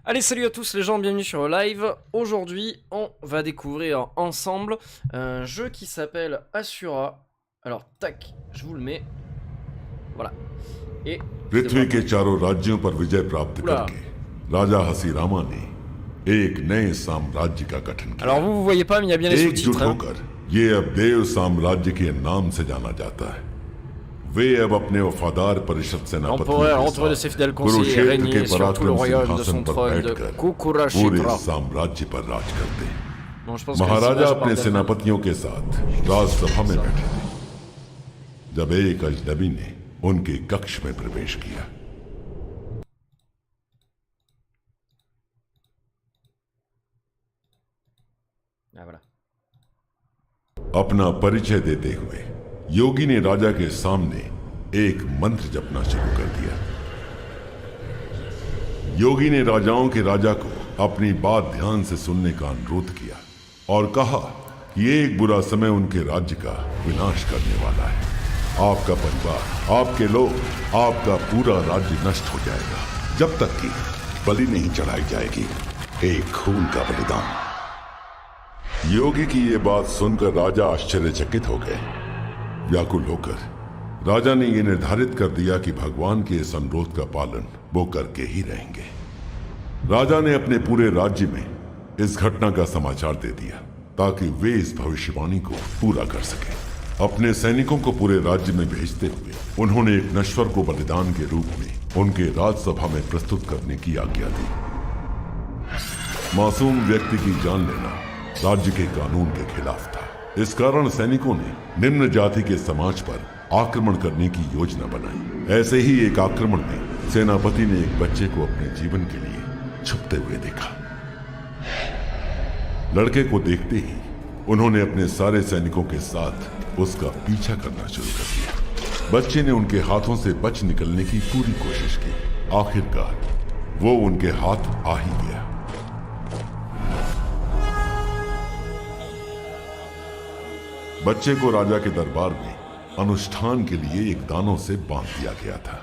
Allez, salut à tous les gens, bienvenue sur le live. Aujourd'hui, on va découvrir ensemble un jeu qui s'appelle Asura. Alors, tac, je vous le mets. Voilà. Et qui पृथ्वी devrait के apparaître. चारों राज्यों पर विजय प्राप्त Oula. करके राजा हसीरामा ने एक नए साम्राज्य का गठन Alors किया। vous voyez pas, mais il y a bien les एकजुट sous-titres. Hein. होकर ये अब देव साम्राज्य के नाम से जाना जाता है। वे अब अपने वफादार परिषद सेनापतियों L'empereur, के entouré de ses साथ fidèles conseillers, कुरुक्षेत्र के régnait sur tout le पराक्रम royaume de सिंहासन son पर trône de बैठकर पूरे Kukurashitra. साम्राज्य पर राज करते। Bon, je pense que les महाराजा images अपने parlent d'elles-mêmes. सेनापतियों के साथ राजसभा में बैठे थे जब एक अजनबी ने उनके कक्ष में प्रवेश किया। Ah voilà. अपना परिचय देते हुए योगी ने राजा के सामने एक मंत्र जपना शुरू कर दिया। योगी ने राजाओं के राजा को अपनी बात ध्यान से सुनने का अनुरोध किया और कहा कि एक बुरा समय उनके राज्य का विनाश करने वाला है। आपका परिवार, आपके लोग, आपका पूरा राज्य नष्ट हो जाएगा जब तक कि बलि नहीं चढ़ाई जाएगी, एक खून का बलिदान। योगी की ये बात सुनकर राजा आश्चर्यचकित हो गए। व्याकुल होकर राजा ने यह निर्धारित कर दिया कि भगवान के इस अनुरोध का पालन वो करके ही रहेंगे। राजा ने अपने पूरे राज्य में इस घटना का समाचार दे दिया ताकि वे इस भविष्यवाणी को पूरा कर सके। अपने सैनिकों को पूरे राज्य में भेजते हुए उन्होंने एक नश्वर को बलिदान के रूप में उनके राजसभा में प्रस्तुत करने की आज्ञा दी। मासूम व्यक्ति की जान लेना राज्य के कानून के खिलाफ था। इस कारण सैनिकों ने निम्न जाति के समाज पर आक्रमण करने की योजना बनाई। ऐसे ही एक आक्रमण में सेनापति ने एक बच्चे को अपने जीवन के लिए छुपते हुए देखा। लड़के को देखते ही उन्होंने अपने सारे सैनिकों के साथ उसका पीछा करना शुरू कर दिया। बच्चे ने उनके हाथों से बच निकलने की पूरी कोशिश की। आखिरकार वो उनके हाथ आ ही गया। बच्चे को राजा के दरबार में अनुष्ठान के लिए एक दानों से बांध दिया गया था।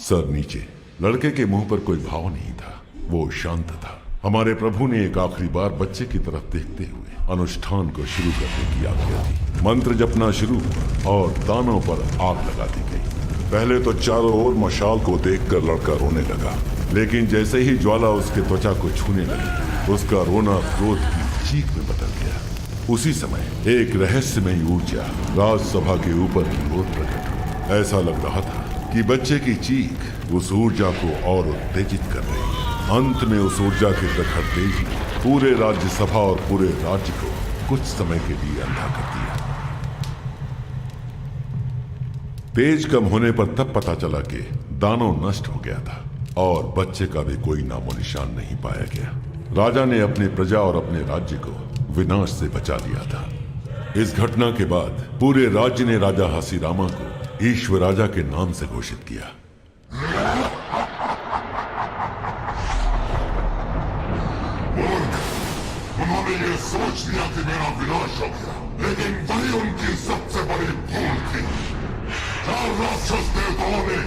सर नीचे, लड़के के मुंह पर कोई भाव नहीं था, वो शांत था। हमारे प्रभु ने एक आखिरी बार बच्चे की तरफ देखते हुए अनुष्ठान को शुरू करने की आज्ञा दी। मंत्र जपना शुरू हुआ और दानों पर आग लगा दी गई। पहले तो चारों ओर मशाल को देखकर लड़का रोने लगा, लेकिन जैसे ही ज्वाला उसके त्वचा को छूने लगी, उसका रोना क्रोध की चीख में बदल गया। उसी समय एक रहस्यमयी ऊर्जा राजसभा के ऊपर की ओर प्रकट हुई। ऐसा लग रहा था कि बच्चे की चीख उस ऊर्जा को और उत्तेजित कर रही है। अंत में उस ऊर्जा की प्रखर तेज ने पूरे राज्यसभा और पूरे राज्य को कुछ समय के लिए अंधा कर दिया। तेज कम होने पर तब पता चला कि दानव नष्ट हो गया था और बच्चे का भी कोई नामो निशान नहीं पाया गया। राजा ने अपने प्रजा और अपने राज्य को विनाश से बचा लिया था। इस घटना के बाद पूरे राज्य ने राजा हसीरामा को ईश्वर राजा के नाम से घोषित किया। उन्होंने ये सोच लिया कि मेरा विनाश हो गया, लेकिन वही उनकी सबसे बड़ी भूल थी। चार राक्षस देवताओं ने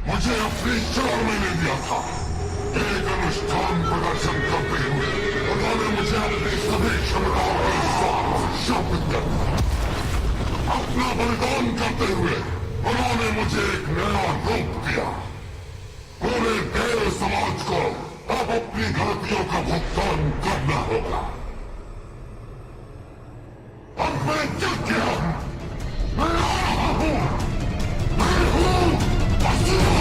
मुझे अपनी चरण में ले लिया था। एक अनुष्ठान प्रदर्शन करते हुए उन्होंने मुझे अपनी सभी क्षमताओं के साथ शापित कर दिया। अपना बलिदान करते हुए उन्होंने मुझे एक नया रूप दिया। पूरे देव समाज को अब अपनी गलतियों का भुगतान करना होगा। अब मैं क्या किया? मैं आ रहा हूं। मैं हूं असुर।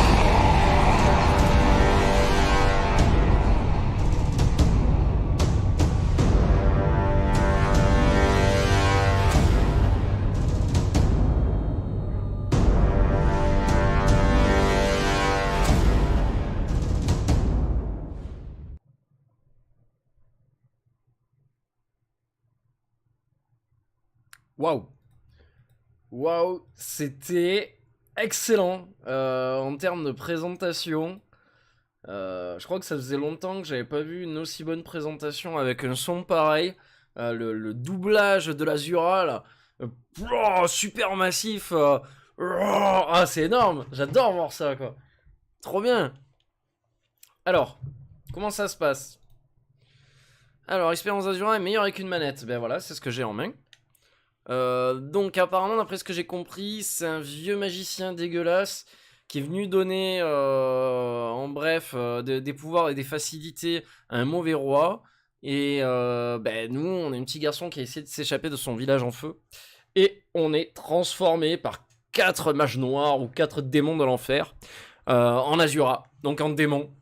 Waouh. Waouh, c'était excellent en termes de présentation. Je crois que ça faisait longtemps que j'avais pas vu une aussi bonne présentation avec un son pareil. Le doublage de l'Azura là, super massif. Ah, c'est énorme, j'adore voir ça quoi. Trop bien. Alors, comment ça se passe? Alors, Expérience Azura est meilleure avec une manette. Ben voilà, c'est ce que j'ai en main. Donc apparemment, d'après ce que j'ai compris, c'est un vieux magicien dégueulasse qui est venu donner, en bref, des pouvoirs et des facilités à un mauvais roi. Et ben, nous, on est un petit garçon qui a essayé de s'échapper de son village en feu. Et on est transformé par 4 mages noirs ou 4 démons de l'enfer en Azura, donc en démon.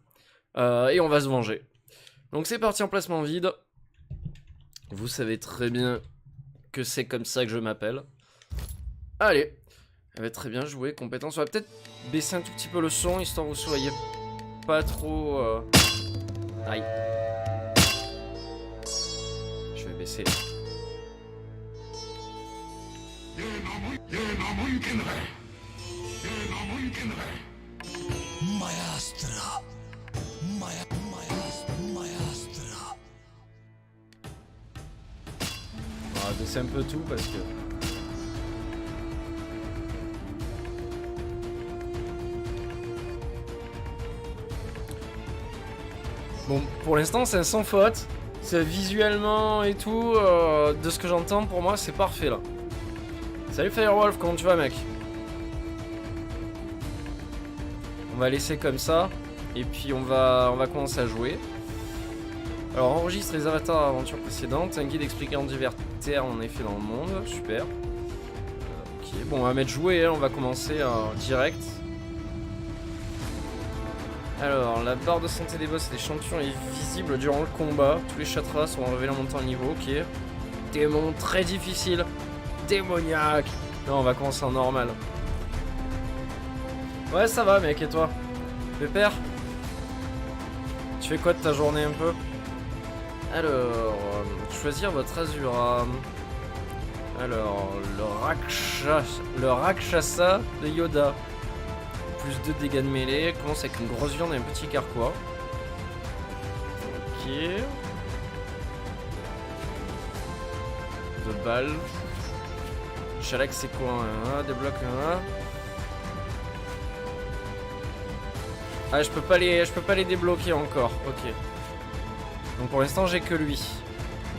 Et on va se venger. Donc c'est parti en placement vide. Vous savez très bien que c'est comme ça que je m'appelle. Allez. Très bien joué, compétence. On va peut-être baisser un tout petit peu le son, histoire que vous soyez pas trop... Aïe. Je vais baisser. Maestra. On va baisser un peu tout parce que... Bon, pour l'instant, c'est un sans faute. C'est visuellement et tout, de ce que j'entends, pour moi, c'est parfait, là. Salut Firewolf, comment tu vas, mec? On va laisser comme ça. Et puis, on va commencer à jouer. Alors, enregistre les avatars aventures précédentes. Un guide expliquant divers termes en effet dans le monde. Super. Ok, bon, on va mettre jouer, hein. On va commencer en direct. Alors, la barre de santé des boss et des champions est visible durant le combat. Tous les chakras sont enlevés en montant en niveau, ok. Démon très difficile. Démoniaque. Non, on va commencer en normal. Ouais, ça va, mec, et toi? Pépère? Tu fais quoi de ta journée un peu? Alors, choisir votre Azura. Alors, le Rakshasa de Yoda. Plus 2 dégâts de mêlée, commence avec une grosse viande et un petit carquois. Ok. 2 balles. Shalak c'est quoi? Débloque un. Ah, je peux pas les débloquer encore. Ok. Donc pour l'instant j'ai que lui.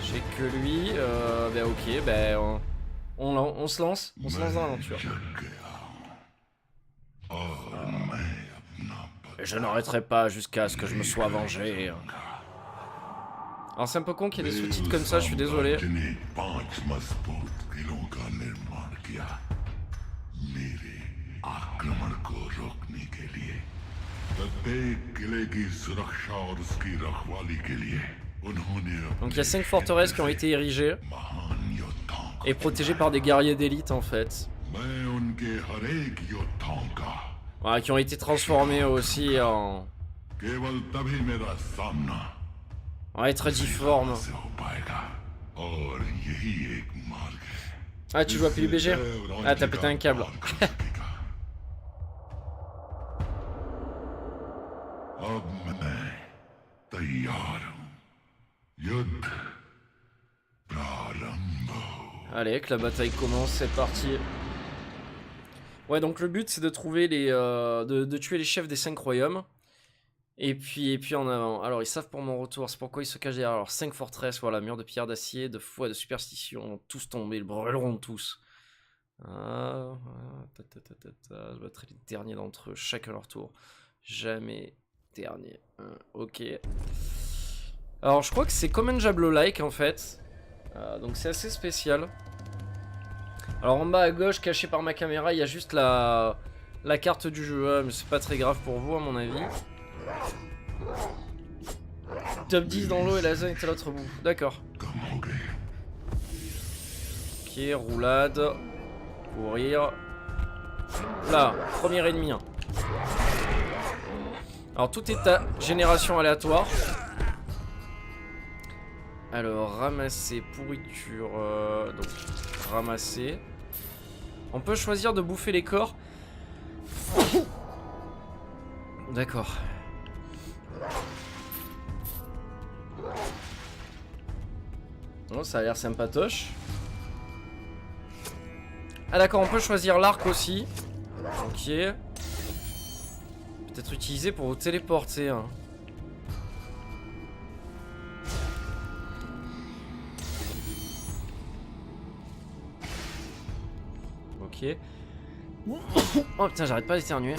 J'ai que lui. Ben ok, ben on se lance. On se lance dans l'aventure. Je n'arrêterai pas jusqu'à ce que je me sois vengé. Alors c'est un peu con qu'il y ait des sous-titres comme ça, je suis désolé. Donc il y a 5 forteresses qui ont été érigées et protégées par des guerriers d'élite en fait. Voilà, qui ont été transformés aussi en... Ouais, très difforme. Ah, tu joues à PUBG? Ah, t'as pété un câble. Allez, que la bataille commence, c'est parti. Ouais, donc le but c'est de trouver les, de tuer les chefs des 5 royaumes. Et puis en avant. Alors ils savent pour mon retour, c'est pourquoi ils se cachent derrière. Alors 5 forteresses, voilà, murs de pierre d'acier, de foi, de superstition, tous tombés, ils brûleront tous. Je battrai les derniers d'entre eux, chacun leur tour. Jamais dernier. Ok. Alors je crois que c'est comme un Diablo-like en fait. Donc c'est assez spécial. Alors en bas à gauche, caché par ma caméra, il y a juste la carte du jeu, mais c'est pas très grave pour vous à mon avis. Top 10 dans l'eau et la zone est à l'autre bout, d'accord. Ok, roulade. Courir. Là, premier ennemi. Alors tout est à génération aléatoire. Alors ramasser, pourriture, donc ramasser. On peut choisir de bouffer les corps. D'accord. Oh, ça a l'air sympatoche. Ah d'accord, on peut choisir l'arc aussi. Ok. Peut-être utilisé pour vous téléporter. Hein. ok. Oh putain, j'arrête pas d'éternuer.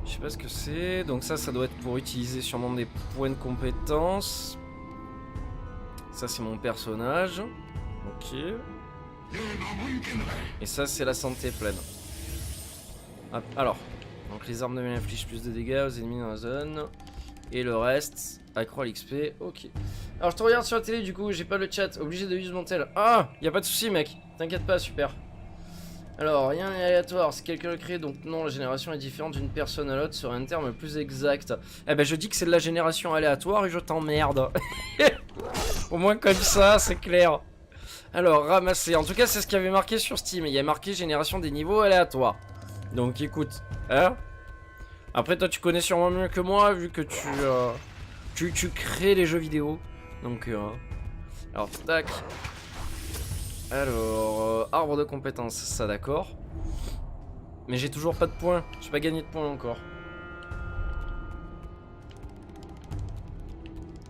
Je sais pas ce que c'est. Donc ça doit être pour utiliser sûrement des points de compétence. Ça c'est mon personnage. Ok. Et ça c'est la santé pleine. Ah, alors. Donc les armes de mêlée infligent plus de dégâts aux ennemis dans la zone. Et le reste accroît l'XP. Ok. Alors je te regarde sur la télé du coup, j'ai pas le chat. Obligé de use mon tel. Ah, y a pas de souci mec. T'inquiète pas, super. Alors, rien n'est aléatoire, c'est quelqu'un le crée, donc non, la génération est différente d'une personne à l'autre, serait un terme plus exact. Eh ben, je dis que c'est de la génération aléatoire et je t'emmerde. Au moins comme ça, c'est clair. Alors, ramasser. En tout cas, c'est ce qu'il y avait marqué sur Steam. Il y a marqué génération des niveaux aléatoires. Donc, écoute. Hein? Après, toi, tu connais sûrement mieux que moi, vu que tu crées les jeux vidéo. Donc, alors, tac. Alors, arbre de compétences, ça d'accord. Mais j'ai toujours pas de points. J'ai pas gagné de points encore.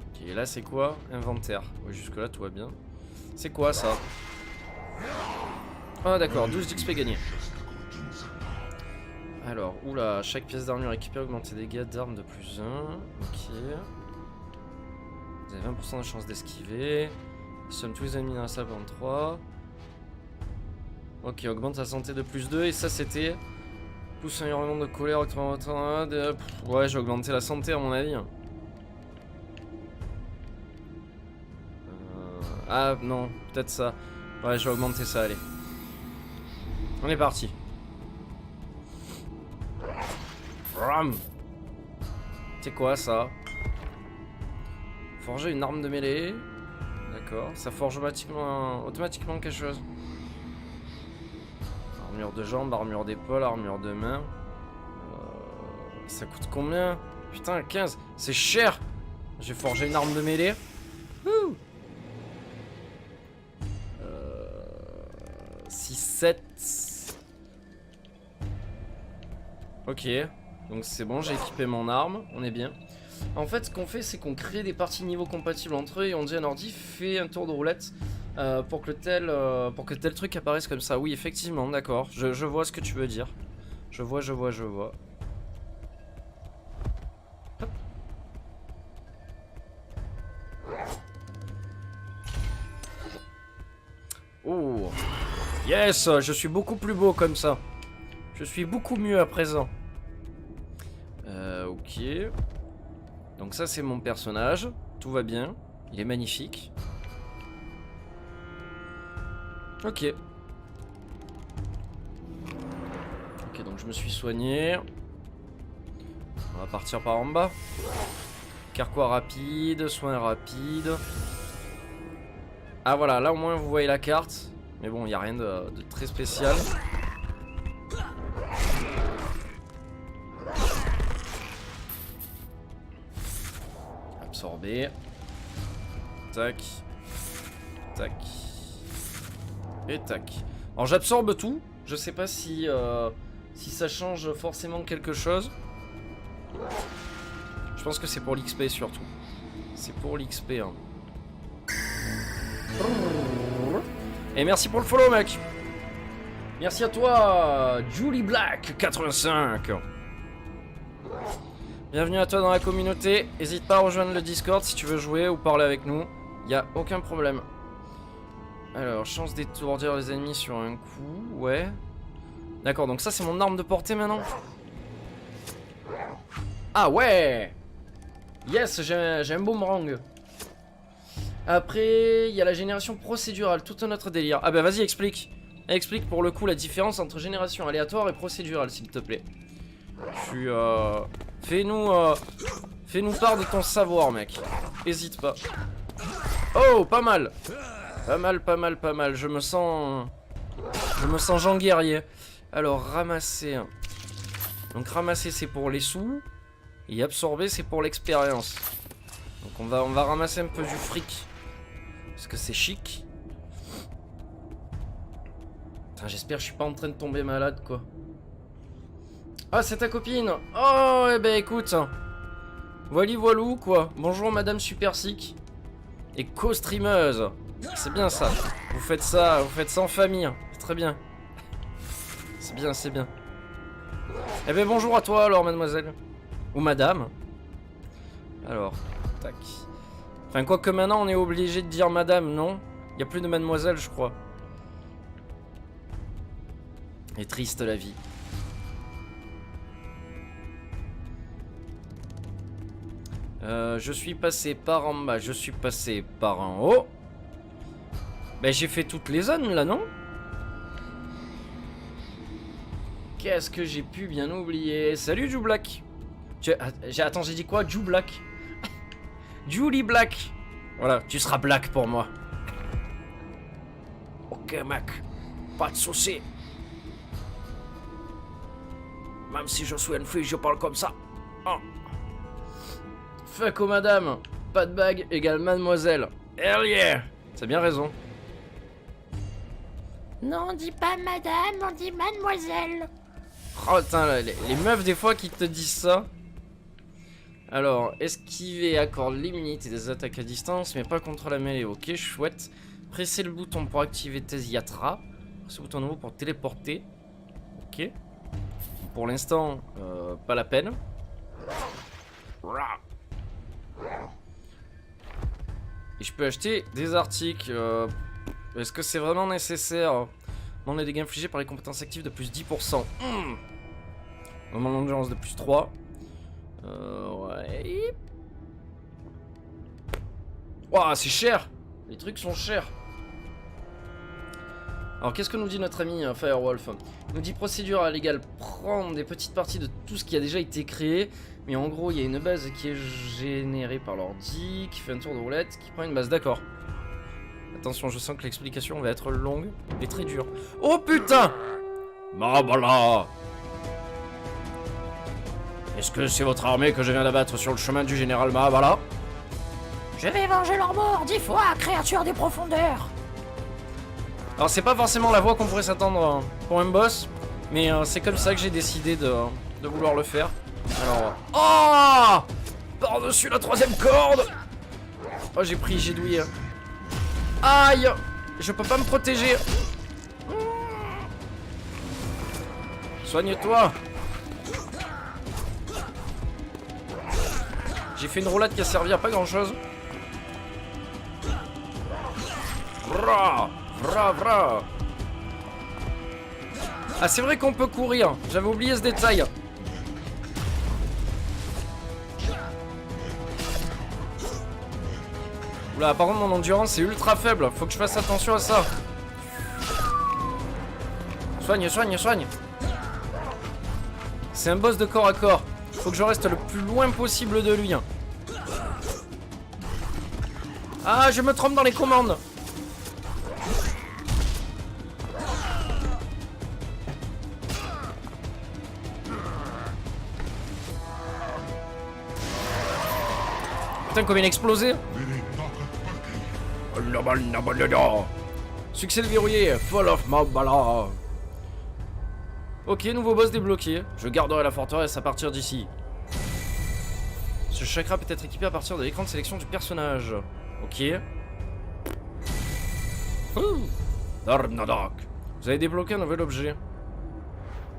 Ok, là c'est quoi? Inventaire. Oui, jusque là tout va bien. C'est quoi ça? Ah d'accord, 12 d'XP gagné. Alors, oula, chaque pièce d'armure équipée augmente les dégâts d'armes de plus 1. Ok. Vous avez 20% de chance d'esquiver. Somme tous les ennemis dans la salle pendant 3. Ok, augmente sa santé de plus 2. Et ça, c'était. Pousse un hurlement de colère. Ouais, j'ai augmenté la santé, à mon avis. Ah, non, peut-être ça. Ouais, j'ai augmenté ça, allez. On est parti. Ram. C'est quoi ça? Forger une arme de mêlée. D'accord, ça forge automatiquement quelque chose. Armure de jambes, armure d'épaule, armure de main. Ça coûte combien? Putain, 15, c'est cher. J'ai forgé une arme de mêlée. 6, 7. Ok, donc c'est bon, j'ai équipé mon arme, on est bien. En fait, ce qu'on fait, c'est qu'on crée des parties de niveau compatibles entre eux et on dit à Nordi, fais un tour de roulette pour que tel truc apparaisse comme ça. Oui, effectivement, d'accord. Je vois ce que tu veux dire. Je vois. Hop. Oh, yes, je suis beaucoup plus beau comme ça. Je suis beaucoup mieux à présent. Ok. Donc ça c'est mon personnage, tout va bien, il est magnifique. Ok. Ok, donc je me suis soigné. On va partir par en bas. Carquois rapide, soins rapides. Ah voilà, là au moins vous voyez la carte. Mais bon, il n'y a rien de très spécial. Absorber. Tac. Tac. Et tac. Alors j'absorbe tout. Je sais pas si ça change forcément quelque chose. Je pense que c'est pour l'XP surtout. C'est pour l'XP. Hein. Et merci pour le follow mec. Merci à toi Julie Black 85. Bienvenue à toi dans la communauté. N'hésite pas à rejoindre le Discord si tu veux jouer ou parler avec nous. Il n'y a aucun problème. Alors, chance d'étourdir les ennemis sur un coup. Ouais. D'accord, donc ça c'est mon arme de portée maintenant. Ah ouais. Yes, j'ai un boomerang. Après, il y a la génération procédurale, tout un autre délire. Ah bah vas-y, explique. Explique pour le coup la différence entre génération aléatoire et procédurale, s'il te plaît. Fais-nous part de ton savoir, mec. Hésite pas. Oh, pas mal. Pas mal. Je me sens Jean guerrier. Alors, ramasser. Donc ramasser, c'est pour les sous. Et absorber, c'est pour l'expérience. Donc on va ramasser un peu du fric. Parce que c'est chic. J'espère que je suis pas en train de tomber malade, quoi. Ah, c'est ta copine. Oh, eh ben écoute. Voilou, quoi. Bonjour, madame Super Sick. Et co-streameuse. C'est bien ça. Vous faites ça en famille. C'est très bien. C'est bien, c'est bien. Eh ben bonjour à toi alors, mademoiselle. Ou madame. Alors, tac. Enfin, quoique maintenant on est obligé de dire madame, non? Il n'y a plus de mademoiselle, je crois. Et triste la vie. Je suis passé par en bas, je suis passé par en haut. Ben j'ai fait toutes les zones là, non? Qu'est-ce que j'ai pu bien oublier? Salut Jou Black. Attends, j'ai dit quoi? Jou Black. Julie Black. Voilà, tu seras Black pour moi. Ok mec, pas de soucis. Même si je suis une fille, je parle comme ça. Oh. Fuck oh madame, pas de bague égale mademoiselle. Hell yeah. T'as bien raison. Non, on dit pas madame, on dit mademoiselle. Oh putain, les meufs des fois qui te disent ça. Alors, esquiver accorde l'immunité des attaques à distance, mais pas contre la mêlée. Ok, chouette. Pressez le bouton pour activer tes yatra. Pressez le bouton nouveau pour téléporter. Ok. Pour l'instant, pas la peine. Et je peux acheter des articles. Est-ce que c'est vraiment nécessaire? On a des dégâts infligés par les compétences actives de plus 10%. Moment d'endurance de plus 3. Ouais. Ouah, c'est cher. Les trucs sont chers. Alors qu'est-ce que nous dit notre ami Firewolf? Il nous dit procédure légale, prendre des petites parties de tout ce qui a déjà été créé. Mais en gros il y a une base qui est générée par l'ordi, qui fait un tour de roulette, qui prend une base, d'accord. Attention, je sens que l'explication va être longue et très dure. Oh putain! Mabala! Est-ce que c'est votre armée que je viens d'abattre sur le chemin du général Mahabala? Je vais venger leur mort 10 fois, créature des profondeurs. Alors c'est pas forcément la voix qu'on pourrait s'attendre pour un boss, mais c'est comme ça que j'ai décidé de vouloir le faire. Alors... Oh! Par-dessus la 3ème corde! Oh j'ai douillé. Aïe! Je peux pas me protéger. Soigne-toi. J'ai fait une roulade qui a servi à pas grand chose. Vra, vra, vra. Ah c'est vrai qu'on peut courir. J'avais oublié ce détail. Oula, par contre mon endurance est ultra faible. Faut que je fasse attention à ça. Soigne, soigne, soigne. C'est un boss de corps à corps. Faut que je reste le plus loin possible de lui. Ah, je me trompe dans les commandes. Putain, comme il a explosé. Succès verrouillé, Fall of Mabala. Ok, nouveau boss débloqué. Je garderai la forteresse à partir d'ici. Ce chakra peut être équipé à partir de l'écran de sélection du personnage. Ok. Darnadak. Vous avez débloqué un nouvel objet.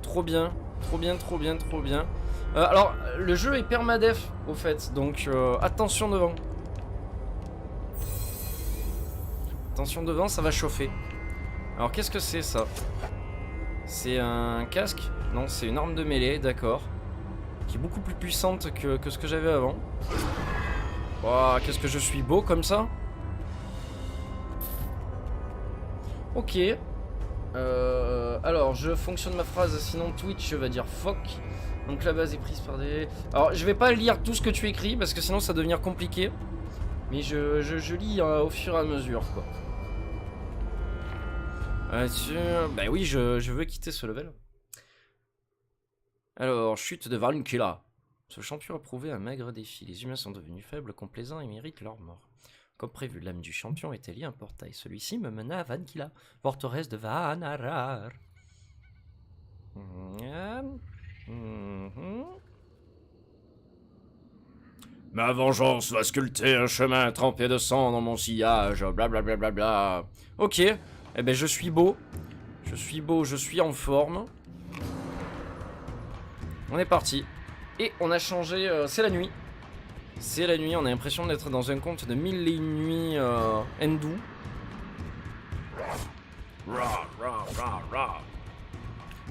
Trop bien, trop bien, trop bien, trop bien. Alors, le jeu est permadef au fait, donc attention devant. Attention devant, ça va chauffer. Alors, qu'est-ce que c'est ça? C'est un casque? Non, c'est une arme de mêlée, d'accord. Qui est beaucoup plus puissante que ce que j'avais avant. Oh, qu'est-ce que je suis beau comme ça. Ok. Alors, je fonctionne ma phrase, sinon Twitch va dire fuck. Donc la base est prise par des... Alors, je vais pas lire tout ce que tu écris, parce que sinon ça va devenir compliqué. Mais je lis au fur et à mesure, quoi. Bah oui, je veux quitter ce level. Alors, chute de Valkyla. Ce champion a prouvé un maigre défi. Les humains sont devenus faibles, complaisants et méritent leur mort. Comme prévu, l'âme du champion était liée à un portail. Celui-ci me mena à Valkyla, forteresse de Vanarar. Ma vengeance va sculpter un chemin trempé de sang dans mon sillage, blablabla. Bla bla bla. Ok, eh ben je suis beau. Je suis beau, je suis en forme. On est parti. Et on a changé, c'est la nuit. C'est la nuit, on a l'impression d'être dans un conte de 1001 nuits hindou.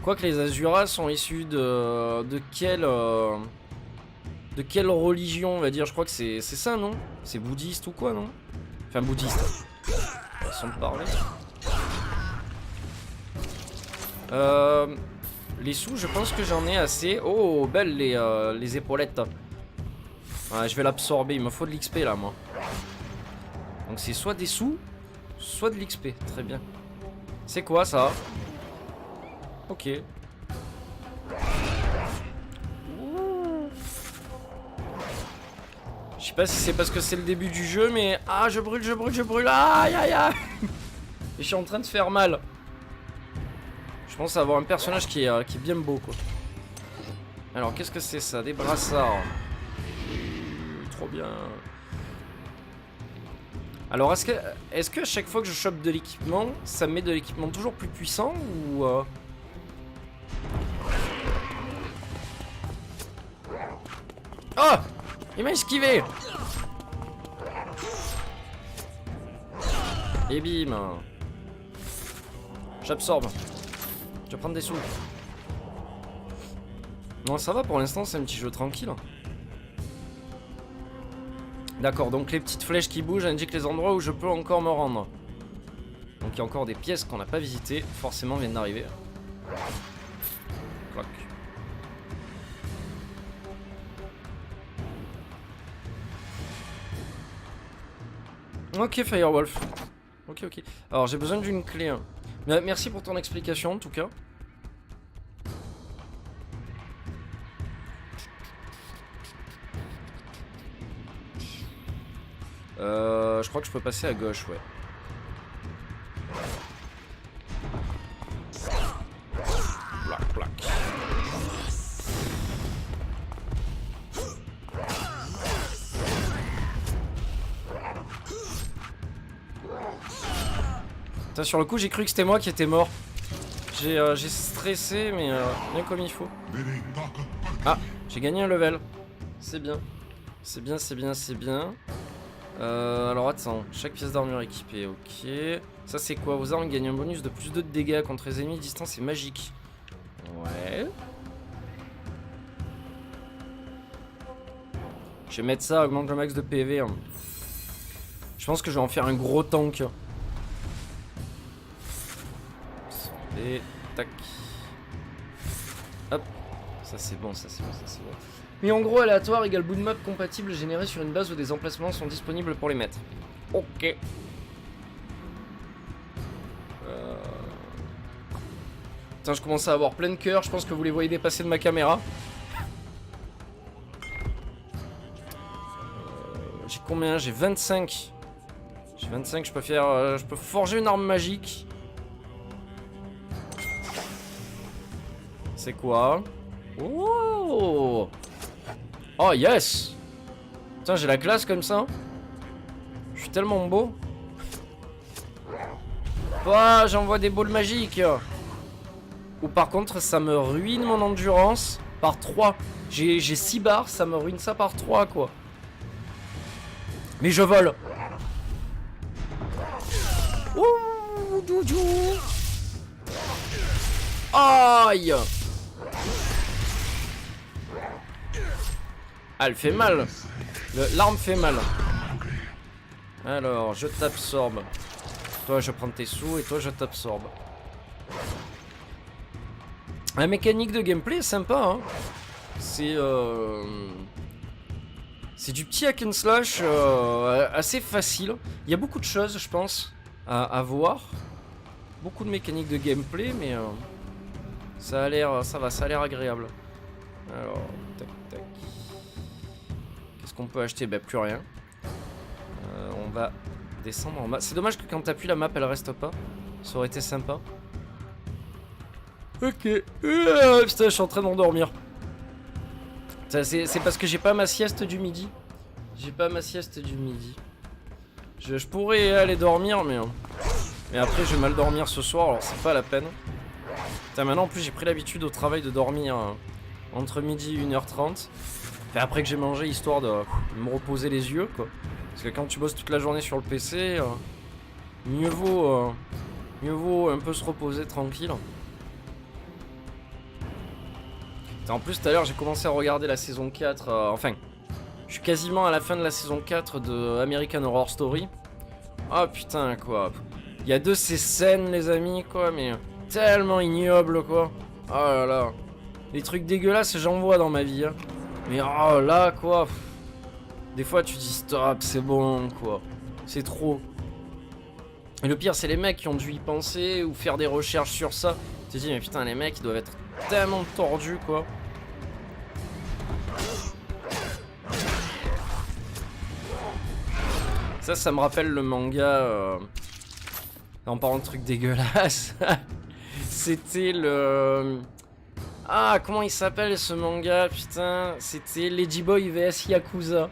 Quoique les Asuras sont issus de quelle religion, on va dire. Je crois que c'est ça, non? C'est bouddhiste ou quoi, non? Enfin, bouddhiste. Façon de parler. Les sous, je pense que j'en ai assez. Oh, belles les épaulettes. Ouais, je vais l'absorber, il me faut de l'XP là, moi. Donc c'est soit des sous, soit de l'XP. Très bien. C'est quoi ça? Ok. Je sais pas si c'est parce que c'est le début du jeu, mais... Ah, je brûle, je brûle, je brûle. Aïe, aïe, aïe. Et je suis en train de faire mal. Je pense avoir un personnage qui est bien beau, quoi. Alors, qu'est-ce que c'est ça? Des brassards. Trop bien. Alors, est-ce que à chaque fois que je chope de l'équipement, ça me met de l'équipement toujours plus puissant ou... Oh! Il m'a esquivé! Et bim! J'absorbe. Je vais prendre des sous. Non, ça va pour l'instant, c'est un petit jeu tranquille. D'accord, donc les petites flèches qui bougent indiquent les endroits où je peux encore me rendre. Donc il y a encore des pièces qu'on n'a pas visitées, forcément viennent d'arriver. Cloc. Ok, Firewolf. Ok, ok. Alors j'ai besoin d'une clé. Merci pour ton explication en tout cas. Je crois que je peux passer à gauche, ouais. Plac, plac. Putain, sur le coup, j'ai cru que c'était moi qui étais mort. J'ai stressé, mais bien comme il faut. Ah, j'ai gagné un level. C'est bien. C'est bien, c'est bien, c'est bien. Alors attends, chaque pièce d'armure équipée, ok. Ça c'est quoi? Vos armes gagnent un bonus de plus 2 de dégâts contre les ennemis distance et magique. Ouais. Je vais mettre ça, augmente le max de PV. Hein. Je pense que je vais en faire un gros tank. Et tac. Hop. Ça c'est bon, ça c'est bon, ça c'est bon. Mais en gros, aléatoire égale bout de map compatible généré sur une base où des emplacements sont disponibles pour les mettre. Ok. Putain, je commence à avoir plein de cœur. Je pense que vous les voyez dépasser de ma caméra. J'ai combien? J'ai 25. J'ai 25, je peux faire... je peux forger une arme magique. C'est quoi? Oh! Oh yes! Putain, j'ai la classe comme ça. Je suis tellement beau. Oh, j'envoie des balles magiques. Ou par contre, ça me ruine mon endurance par 3. J'ai 6 barres, ça me ruine ça par 3, quoi. Mais je vole. Ouh, doudou. Aïe! Ah, elle fait mal. L'arme fait mal. Alors, je t'absorbe. Toi, je prends tes sous et toi, je t'absorbe. La mécanique de gameplay est sympa, hein. C'est du petit hack and slash assez facile. Il y a beaucoup de choses, je pense, à voir. Beaucoup de mécaniques de gameplay, mais ça a l'air, ça a l'air agréable. Alors, tac, tac. Qu'est-ce qu'on peut acheter? Bah, plus rien. On va descendre en bas. C'est dommage que quand t'appuies la map, elle reste pas. Ça aurait été sympa. Ok. Putain, je suis en train de m'endormir. C'est parce que j'ai pas ma sieste du midi. J'ai pas ma sieste du midi. Je pourrais aller dormir, mais après je vais mal dormir ce soir, alors c'est pas la peine. Putain, maintenant en plus j'ai pris l'habitude au travail de dormir entre midi et 1h30. Et après que j'ai mangé, histoire de me reposer les yeux, quoi. Parce que quand tu bosses toute la journée sur le PC, mieux vaut un peu se reposer tranquille. En plus, tout à l'heure, j'ai commencé à regarder la saison 4. Enfin, je suis quasiment à la fin de la saison 4 de American Horror Story. Ah putain, quoi. Il y a de ces scènes, les amis, quoi, mais tellement ignobles, quoi. Oh là là. Les trucs dégueulasses, j'en vois dans ma vie. Hein. Mais oh là, quoi. Des fois, tu dis stop, c'est bon, quoi. C'est trop. Et le pire, c'est les mecs qui ont dû y penser ou faire des recherches sur ça. Tu te dis, mais putain, les mecs, ils doivent être tellement tordus, quoi. Ça me rappelle le manga. En parlant de trucs dégueulasses. C'était le. Ah, comment il s'appelle ce manga? Putain, c'était Ladyboy vs Yakuza.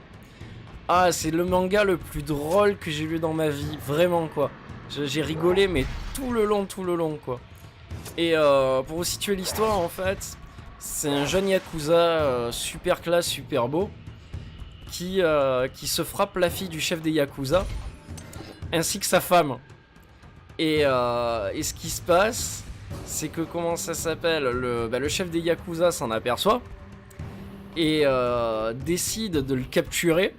Ah, c'est le manga le plus drôle que j'ai lu dans ma vie. Vraiment, quoi. J'ai rigolé, mais tout le long, quoi. Et pour vous situer l'histoire, en fait, c'est un jeune Yakuza super classe, super beau, qui se frappe la fille du chef des Yakuza, ainsi que sa femme. Et ce qui se passe, c'est que, comment ça s'appelle, le chef des Yakuza s'en aperçoit, et décide de le capturer.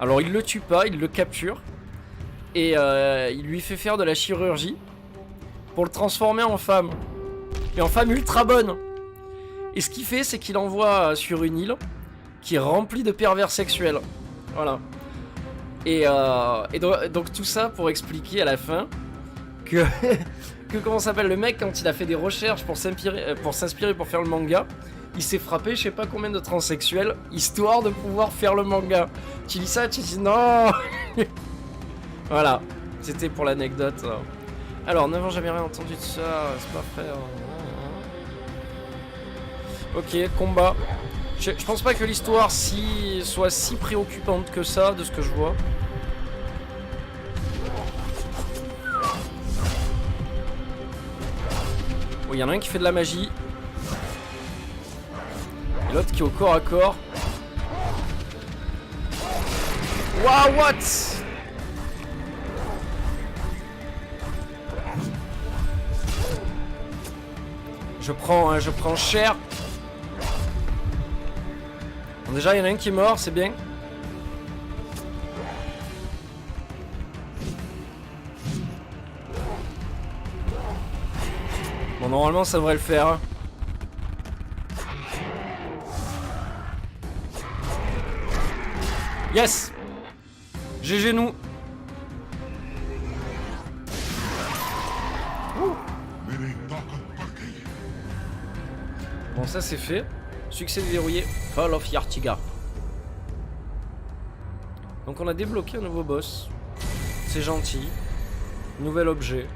Alors il le tue pas, il le capture, et il lui fait faire de la chirurgie, pour le transformer en femme. Et en femme ultra bonne. Et ce qu'il fait, c'est qu'il envoie sur une île qui est remplie de pervers sexuels. Voilà. Et donc tout ça pour expliquer à la fin que, comment s'appelle, le mec, quand il a fait des recherches pour s'inspirer pour faire le manga, il s'est frappé je sais pas combien de transsexuels, histoire de pouvoir faire le manga. Tu lis ça, tu dis non. Voilà. C'était pour l'anecdote. Alors, n'avons jamais rien entendu de ça, c'est pas frère. Ok, combat. Je pense pas que l'histoire soit si préoccupante que ça, de ce que je vois. Oh, il y en a un qui fait de la magie. Et l'autre qui est au corps à corps. Waouh, what? Je prends cher. Bon, déjà, il y en a un qui est mort, c'est bien. Bon, normalement, ça devrait le faire. Hein. Yes! GG nous. Bon, ça c'est fait. Succès verrouillé. Fall of Yartiga. Donc on a débloqué un nouveau boss. C'est gentil. Nouvel objet.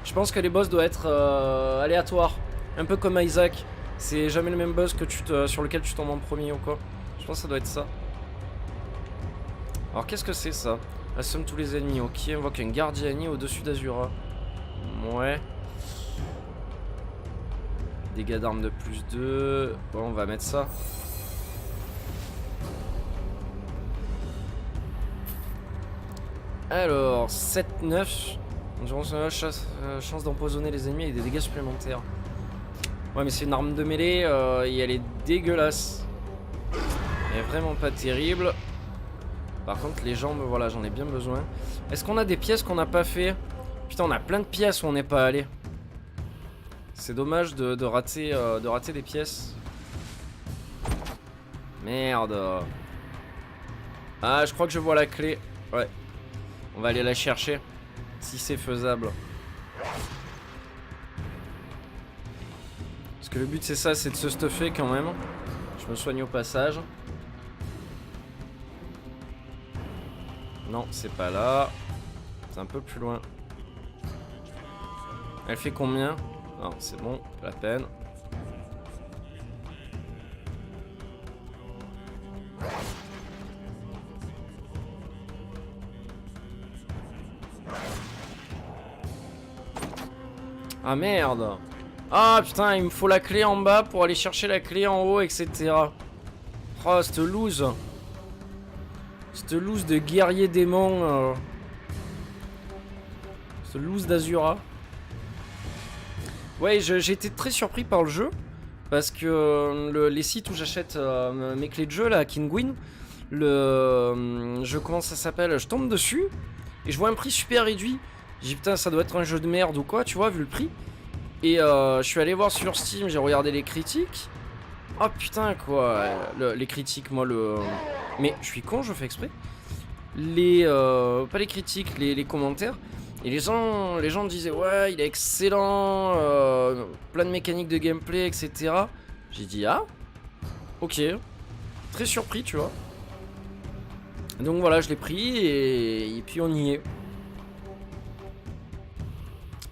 Je pense que les boss doivent être aléatoires. Un peu comme Isaac. C'est jamais le même boss que sur lequel tu tombes en premier ou quoi. Je pense que ça doit être ça. Alors qu'est-ce que c'est ça? Assomme tous les ennemis. Ok, invoque un Guardiani au-dessus d'Azura. Ouais. Dégâts d'armes de plus 2. Bon, on va mettre ça. Alors, 7-9. Chance d'empoisonner les ennemis et des dégâts supplémentaires. Ouais, mais c'est une arme de mêlée et elle est dégueulasse. Elle est vraiment pas terrible. Par contre, les jambes, voilà, j'en ai bien besoin. Est-ce qu'on a des pièces qu'on n'a pas fait? Putain, on a plein de pièces où on n'est pas allé. C'est dommage de rater des pièces. Merde. Ah, je crois que je vois la clé. Ouais. On va aller la chercher. Si c'est faisable. Parce que le but c'est ça, c'est de se stuffer quand même. Je me soigne au passage. Non, c'est pas là. C'est un peu plus loin. Elle fait combien? Non, c'est bon, pas la peine. Ah merde. Ah putain, il me faut la clé en bas pour aller chercher la clé en haut, etc. Oh, cette loose. Cette loose de guerrier démon. Cette loose d'Azura. Ouais, j'ai été très surpris par le jeu. Parce que les sites où j'achète mes clés de jeu, là, à Kinguin, comment ça s'appelle, je tombe dessus et je vois un prix super réduit. J'ai dit putain, ça doit être un jeu de merde ou quoi, tu vois, vu le prix. Et je suis allé voir sur Steam, j'ai regardé les critiques. Oh putain, quoi, les critiques, moi, mais je suis con, je fais exprès. Pas les critiques, les commentaires. Et les gens disaient ouais, il est excellent, plein de mécaniques de gameplay, etc. J'ai dit ah, ok, très surpris, tu vois. Donc voilà, je l'ai pris et puis on y est.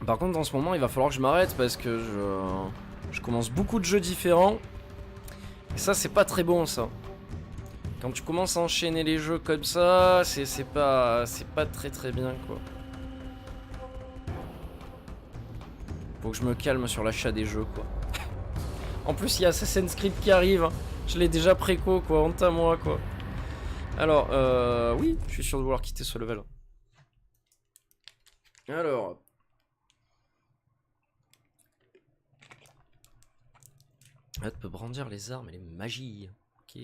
Par contre, en ce moment, il va falloir que je m'arrête parce que je commence beaucoup de jeux différents. Et ça, c'est pas très bon, ça. Quand tu commences à enchaîner les jeux comme ça, c'est pas très très bien, quoi. Faut que je me calme sur l'achat des jeux, quoi. En plus, il y a Assassin's Creed qui arrive. Je l'ai déjà préco, quoi. Honte à moi, quoi. Alors, oui, je suis sûr de vouloir quitter ce level. Alors. Là, tu peux brandir les armes et les magies. Ok.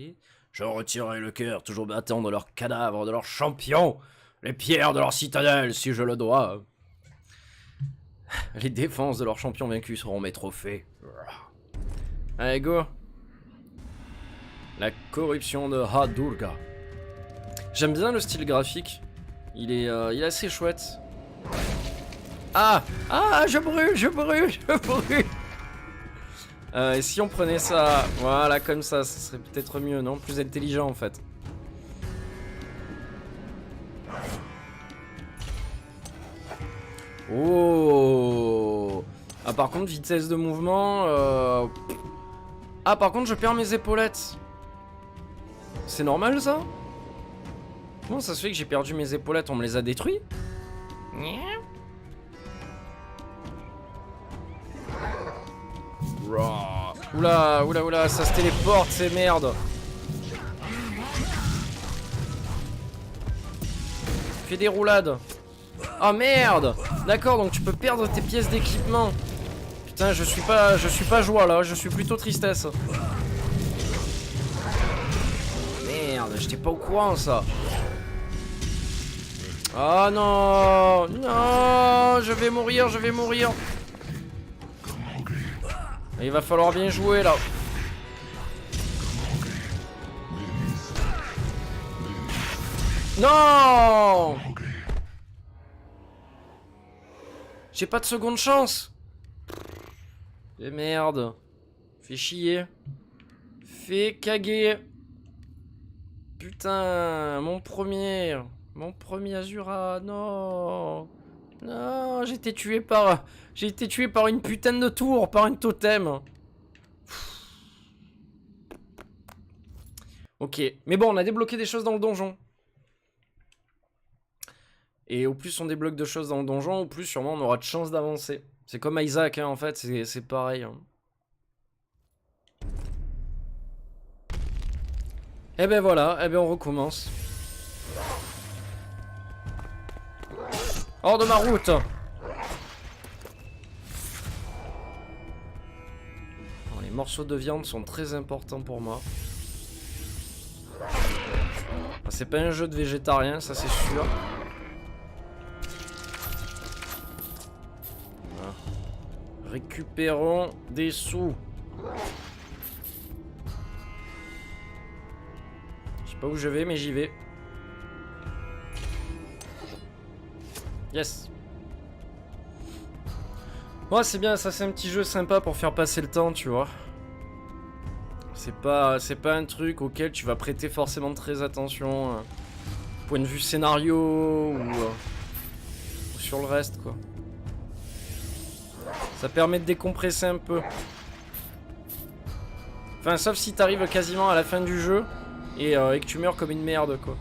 Je retirerai le cœur, toujours battant de leurs cadavres, de leurs champions. Les pierres de leur citadelle, si je le dois. Les défenses de leurs champions vaincus seront mes trophées. Allez, go. La corruption de Hadurga. J'aime bien le style graphique. Il est assez chouette. Ah, je brûle. Et si on prenait ça, voilà, comme ça serait peut-être mieux, non? Plus intelligent, en fait. Oh. Ah, par contre, vitesse de mouvement... Ah, par contre, je perds mes épaulettes. C'est normal, ça? Comment ça se fait que j'ai perdu mes épaulettes? On me les a détruits? Oula, ça se téléporte, ces merdes. Fais des roulades. Oh merde. D'accord, donc tu peux perdre tes pièces d'équipement. Putain, je suis pas joie là, je suis plutôt tristesse. Merde, j'étais pas au courant, ça. Oh non. Non, je vais mourir. Il va falloir bien jouer là. Non. J'ai pas de seconde chance. Et merde. Fais chier. Fais caguer. Putain, mon premier Azura, non. Non, j'ai été tué par une putain de tour, par un totem. Ok, mais bon, on a débloqué des choses dans le donjon. Et au plus on débloque de choses dans le donjon, au plus sûrement on aura de chance d'avancer. C'est comme Isaac, hein, en fait, c'est pareil. Hein. Et ben voilà, on recommence. Hors de ma route. Les morceaux de viande sont très importants pour moi. C'est pas un jeu de végétarien, ça c'est sûr. Voilà. Récupérons des sous. Je sais pas où je vais, mais j'y vais. Yes. Ouais, c'est bien, ça c'est un petit jeu sympa pour faire passer le temps, tu vois. C'est pas un truc auquel tu vas prêter forcément très attention. Point de vue scénario ou sur le reste, quoi. Ça permet de décompresser un peu. Enfin, sauf si t'arrives quasiment à la fin du jeu et que tu meurs comme une merde, quoi.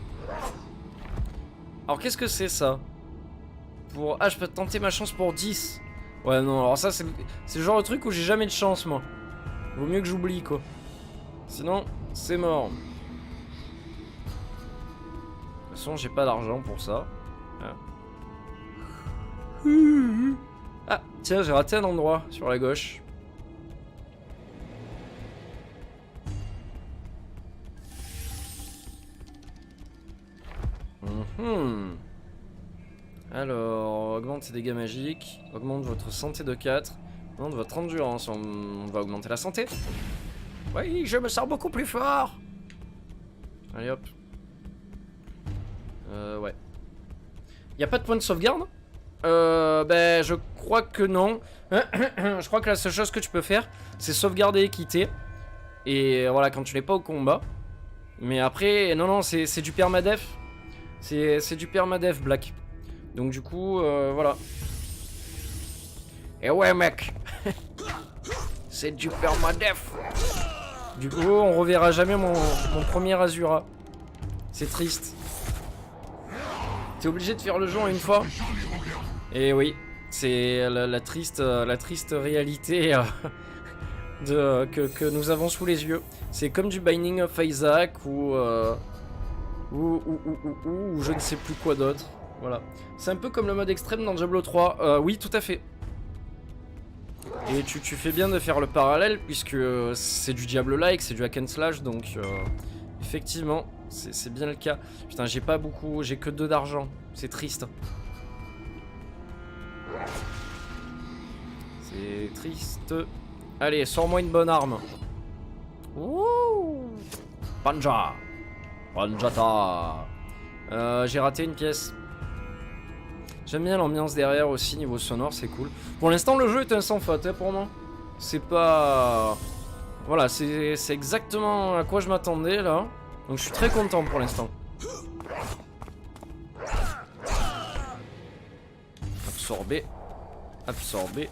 Alors, qu'est-ce que c'est ça? Ah, je peux tenter ma chance pour 10. Ouais, non, alors ça, c'est le genre de truc où j'ai jamais de chance, moi. Vaut mieux que j'oublie, quoi. Sinon, c'est mort. De toute façon, j'ai pas d'argent pour ça. Ah, tiens, j'ai raté un endroit sur la gauche. Alors, augmente ses dégâts magiques, augmente votre santé de 4, augmente votre endurance. On va augmenter la santé. Oui, je me sens beaucoup plus fort. Allez hop. Ouais. Y a pas de point de sauvegarde? Ben, je crois que non. Je crois que la seule chose que tu peux faire, c'est sauvegarder et quitter. Et voilà, quand tu n'es pas au combat. Mais après, non, c'est du permadef. C'est du permadef, Black. Donc du coup, voilà. Et ouais, mec. C'est du permadef. Du coup, on reverra jamais mon premier Azura. C'est triste. T'es obligé de faire le jeu en une fois. Et oui, c'est la triste réalité que nous avons sous les yeux. C'est comme du Binding of Isaac ou je ne sais plus quoi d'autre. Voilà. C'est un peu comme le mode extrême dans Diablo 3. Oui, tout à fait. Et tu fais bien de faire le parallèle puisque c'est du Diablo-like, c'est du hack and slash, donc effectivement, c'est bien le cas. Putain, j'ai pas beaucoup, j'ai que 2 d'argent. C'est triste. C'est triste. Allez, sors-moi une bonne arme. Ouh, Panja. Panjata. J'ai raté une pièce. J'aime bien l'ambiance derrière aussi, niveau sonore, c'est cool. Pour l'instant, le jeu est un sans faute, hein, pour moi. C'est pas... Voilà, c'est exactement à quoi je m'attendais, là. Donc je suis très content pour l'instant. Absorber. Absorber.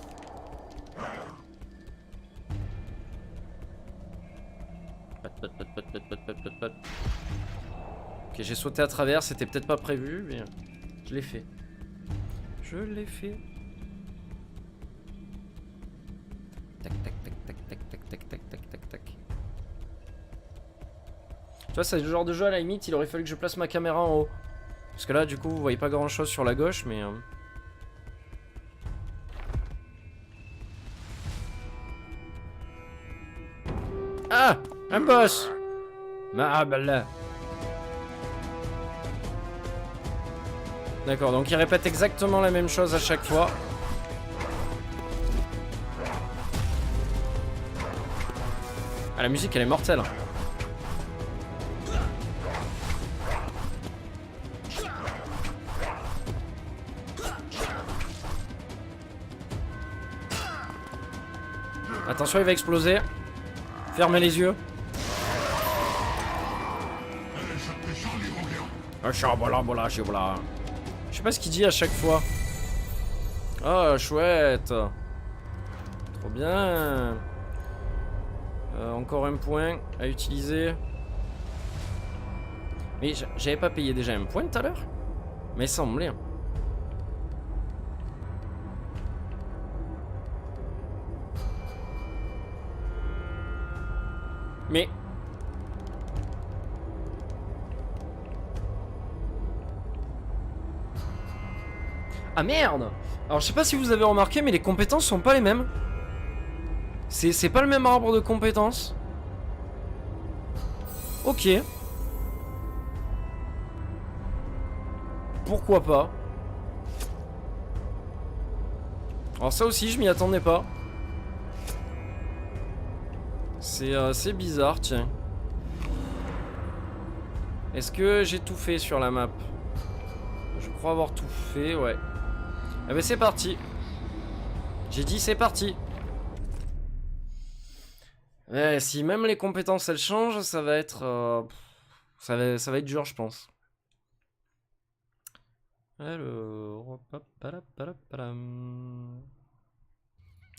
Ok, j'ai sauté à travers, c'était peut-être pas prévu, mais je l'ai fait. Je l'ai fait. Tac, tac, tac, tac, tac, tac, tac, tac, tac, tac, tac. Tu vois, c'est le genre de jeu, à la limite, il aurait fallu que je place ma caméra en haut. Parce que là, du coup, vous voyez pas grand chose sur la gauche, mais... Ah! Un boss! Ah, bah là. D'accord, donc il répète exactement la même chose à chaque fois. Ah, la musique, elle est mortelle. Attention, il va exploser. Fermez les yeux. Je sais pas ce qu'il dit à chaque fois. Oh, chouette. Trop bien. Encore un point à utiliser. Mais j'avais pas payé déjà un point tout à l'heure? Mais il semblait. Mais... Ah merde! Alors je sais pas si vous avez remarqué, mais les compétences sont pas les mêmes. C'est pas le même arbre de compétences. Ok. Pourquoi pas? Alors ça aussi, je m'y attendais pas. C'est bizarre, tiens. Est-ce que j'ai tout fait sur la map? Je crois avoir tout fait, ouais. Ah bah c'est parti. J'ai dit c'est parti. Ouais, si même les compétences elles changent, ça va être... ça va être dur, je pense. Alors...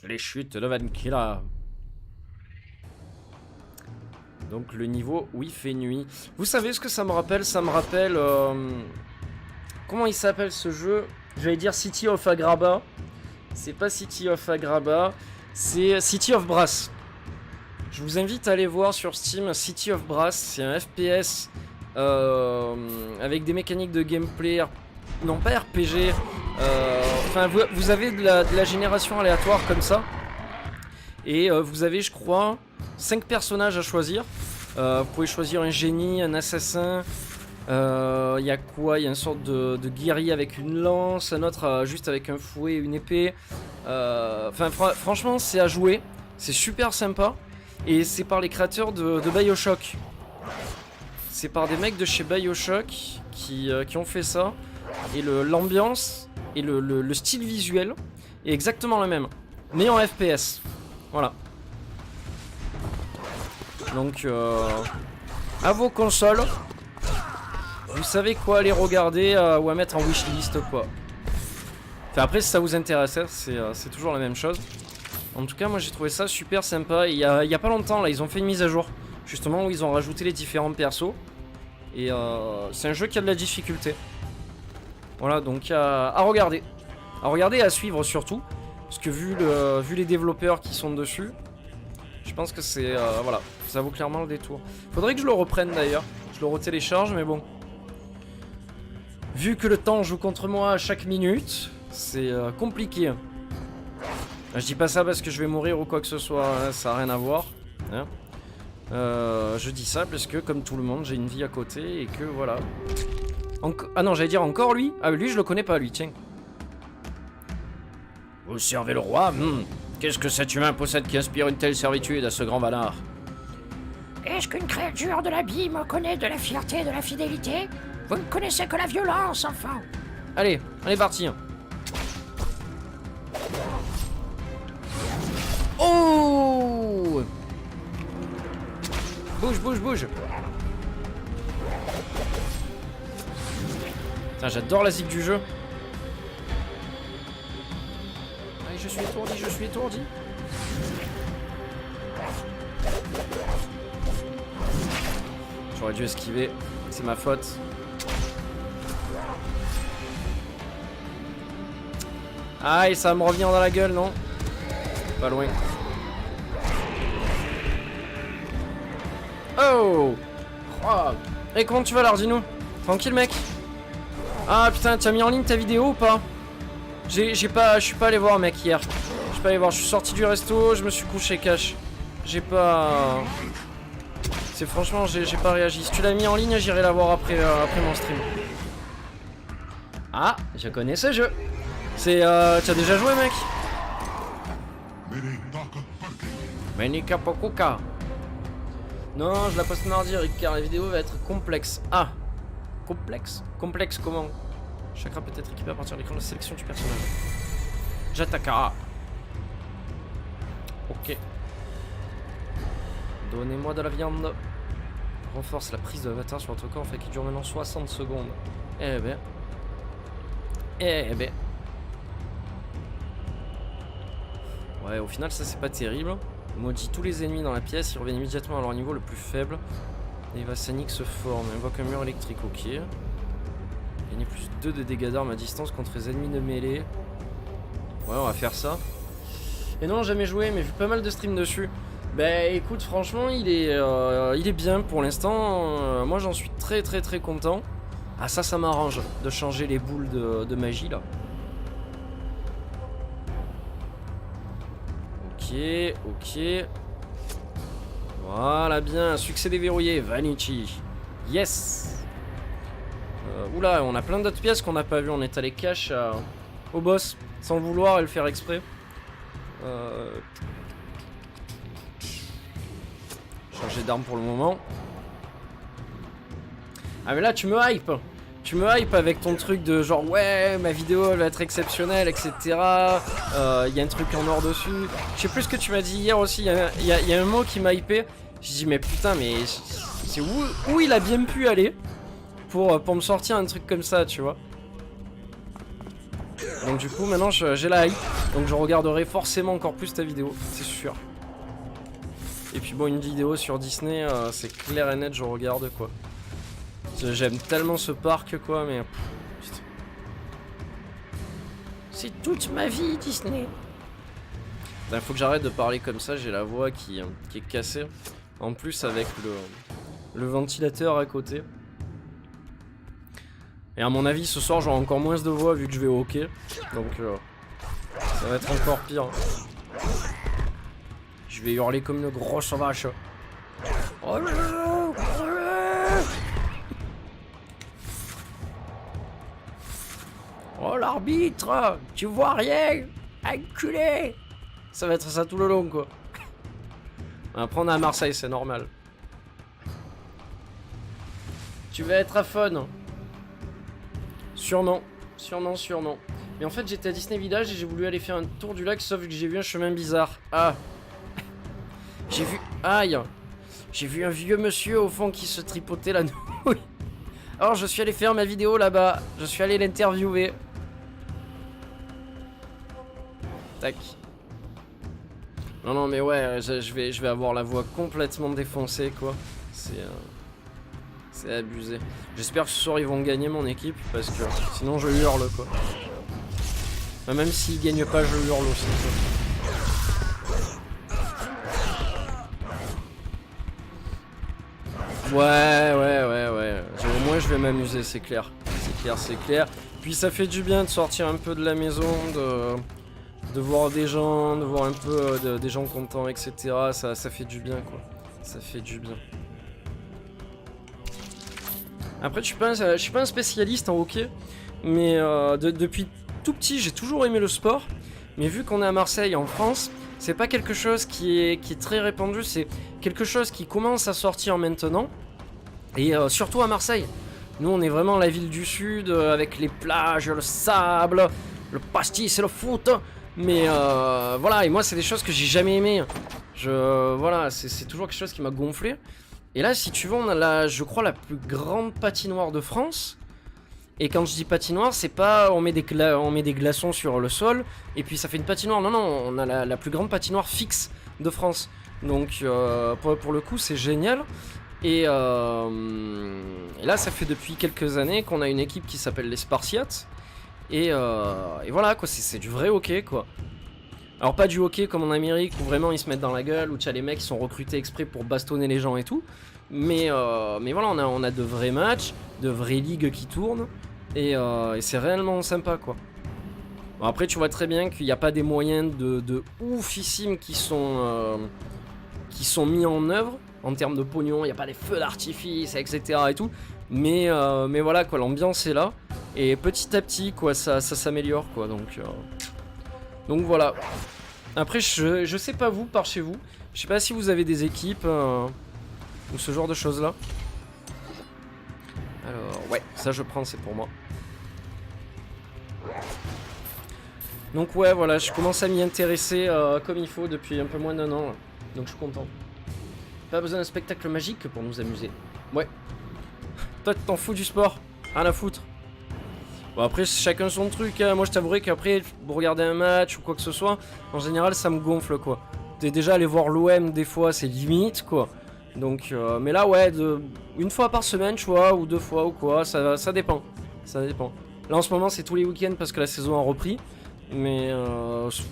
Les chutes de Vankila. Donc le niveau où il fait nuit. Vous savez ce que ça me rappelle? Ça me rappelle... comment il s'appelle ce jeu? J'allais dire City of Agrabah. C'est pas City of Agrabah, c'est City of Brass. Je vous invite à aller voir sur Steam City of Brass. C'est un FPS avec des mécaniques de gameplay, non pas RPG. Enfin, vous avez de la génération aléatoire comme ça. Et vous avez, je crois, 5 personnages à choisir. Vous pouvez choisir un génie, un assassin. Il y a quoi? Il y a une sorte de guerrier avec une lance, un autre juste avec un fouet et une épée. Enfin, franchement, c'est à jouer. C'est super sympa. Et c'est par les créateurs de BioShock. C'est par des mecs de chez BioShock qui ont fait ça. Et l'ambiance et le style visuel est exactement le même. Mais en FPS. Voilà. Donc, à vos consoles. Vous savez quoi aller regarder ou à mettre en wishlist quoi. Enfin après si ça vous intéresse, c'est toujours la même chose. En tout cas moi j'ai trouvé ça super sympa. Et il y a pas longtemps là ils ont fait une mise à jour. Justement où ils ont rajouté les différents persos. Et c'est un jeu qui a de la difficulté. Voilà donc à regarder. À regarder et à suivre surtout. Parce que vu les développeurs qui sont dessus, je pense que c'est voilà, ça vaut clairement le détour. Faudrait que je le reprenne d'ailleurs. Je le retélécharge mais bon. Vu que le temps joue contre moi à chaque minute, c'est compliqué. Je dis pas ça parce que je vais mourir ou quoi que ce soit, hein, ça n'a rien à voir. Hein. Je dis ça parce que comme tout le monde, j'ai une vie à côté et que voilà. Ah non, j'allais dire encore lui. Ah lui je le connais pas lui, tiens. Vous servez le roi? Qu'est-ce que cet humain possède qui inspire une telle servitude à ce grand Valar? Est-ce qu'une créature de l'abîme connaît de la fierté et de la fidélité? Vous ne connaissez que la violence, enfant. Allez, on est parti. Oh! Bouge, bouge, bouge. Putain, j'adore la zig du jeu. Allez, je suis étourdi, je suis étourdi. J'aurais dû esquiver, c'est ma faute. Aïe, ça va me revenir dans la gueule, non? Pas loin. Oh! Et comment tu vas, Lardino? Tranquille, mec? Ah putain, tu as mis en ligne ta vidéo ou pas? Je suis pas allé voir, mec, hier. Je suis pas allé voir, je suis sorti du resto, je me suis couché cash. J'ai pas... C'est franchement, j'ai pas réagi. Si tu l'as mis en ligne, j'irai la voir après mon stream. Ah, je connais ce jeu. C'est... tu as déjà joué, mec? Menika Pokuka. Non, je la poste mardi, Rick, car la vidéo va être complexe. Ah, complexe? Complexe comment? Chakra peut être équipé à partir de l'écran de sélection du personnage. J'attaquera. Ok. Donnez-moi de la viande. Renforce la prise de l'avatar sur votre corps, fait qu'il dure maintenant 60 secondes. Eh ben. Eh ben. Ouais, au final, ça c'est pas terrible. Maudit tous les ennemis dans la pièce, ils reviennent immédiatement à leur niveau le plus faible. Et Vassanic se forme, invoque un mur électrique, ok. Gagnez plus 2 de dégâts d'armes à distance contre les ennemis de mêlée. Ouais, on va faire ça. Et non, jamais joué, mais vu pas mal de streams dessus. Bah écoute, franchement, il est bien pour l'instant. Moi, j'en suis très content. Ah, ça m'arrange de changer les boules de magie là. Ok. Voilà, bien. Succès déverrouillé. Vanichi. Yes. Oula, on a plein d'autres pièces qu'on n'a pas vues. On est allé cash au boss sans le vouloir et le faire exprès. Changer d'arme pour le moment. Ah mais là tu me hype. Tu me hype avec ton truc de genre ouais ma vidéo elle va être exceptionnelle etc. Y a un truc en or dessus. Je sais plus ce que tu m'as dit hier aussi. Il y a un mot qui m'a hypé. J'ai dit mais putain mais c'est où il a bien pu aller pour me sortir un truc comme ça tu vois. Donc du coup maintenant j'ai la hype. Donc je regarderai forcément encore plus ta vidéo. C'est sûr. Et puis bon une vidéo sur Disney c'est clair et net je regarde quoi. J'aime tellement ce parc quoi mais... C'est toute ma vie, Disney. Il faut que j'arrête de parler comme ça, j'ai la voix qui est cassée. En plus avec le ventilateur à côté. Et à mon avis ce soir j'aurai encore moins de voix vu que je vais au hockey. Donc ça va être encore pire. Je vais hurler comme une grosse vache. Oh là là, oh là là. Oh l'arbitre, tu vois rien, enculé. Ça va être ça tout le long quoi. Après on est à Marseille, c'est normal. Tu vas être à Fun. Sûrement. Mais en fait j'étais à Disney Village et j'ai voulu aller faire un tour du lac sauf que j'ai vu un chemin bizarre. Ah. J'ai vu... Aïe. J'ai vu un vieux monsieur au fond qui se tripotait la nouille. Alors je suis allé faire ma vidéo là-bas. Je suis allé l'interviewer. Tac. Non mais ouais, je vais avoir la voix complètement défoncée quoi. C'est abusé. J'espère que ce soir ils vont gagner mon équipe parce que sinon je hurle quoi. Enfin, même s'ils gagnent pas, je hurle aussi quoi. Ouais. Au moins je vais m'amuser, c'est clair. C'est clair. Puis ça fait du bien de sortir un peu de la maison, de voir des gens, de voir un peu des gens contents, etc. Ça fait du bien quoi. Ça fait du bien. Après je suis pas un spécialiste en hockey, mais depuis tout petit j'ai toujours aimé le sport. Mais vu qu'on est à Marseille en France, c'est pas quelque chose qui est très répandu, c'est quelque chose qui commence à sortir maintenant. Et surtout à Marseille. Nous on est vraiment la ville du sud avec les plages, le sable, le pastis et le foot. Mais voilà, et moi c'est des choses que j'ai jamais aimé. Voilà, c'est toujours quelque chose qui m'a gonflé. Et là si tu veux on a je crois la plus grande patinoire de France. Et quand je dis patinoire c'est pas on met des glaçons sur le sol et puis ça fait une patinoire. Non, on a la plus grande patinoire fixe de France. Donc pour le coup c'est génial. Et là ça fait depuis quelques années qu'on a une équipe qui s'appelle les Spartiates. Et voilà quoi, c'est du vrai hockey quoi. Alors pas du hockey comme en Amérique où vraiment ils se mettent dans la gueule, où tu as les mecs qui sont recrutés exprès pour bastonner les gens et tout. Mais voilà, on a de vrais matchs, de vraies ligues qui tournent. Et c'est réellement sympa quoi. Bon, après tu vois très bien qu'il n'y a pas des moyens de oufissimes qui sont mis en œuvre en termes de pognon, il n'y a pas des feux d'artifice, etc. et tout. Mais voilà quoi, l'ambiance est là. Et petit à petit quoi, ça s'améliore quoi. Donc voilà. Après je sais pas vous, par chez vous. Je sais pas si vous avez des équipes ou ce genre de choses là. Alors ouais, ça je prends, c'est pour moi. Donc ouais voilà, je commence à m'y intéresser comme il faut depuis un peu moins d'1 an là. Donc je suis content. Pas besoin d'un spectacle magique pour nous amuser. Ouais. Toi tu t'en fous du sport, rien à foutre. Bon après chacun son truc hein. Moi je t'avouerai qu'après pour regarder un match ou quoi que ce soit, en général ça me gonfle quoi. T'es déjà allé voir l'OM des fois c'est limite quoi. Donc mais là ouais, une fois par semaine tu vois, ou 2 fois ou quoi, ça dépend. Ça dépend. Là en ce moment c'est tous les week-ends parce que la saison a repris. Mais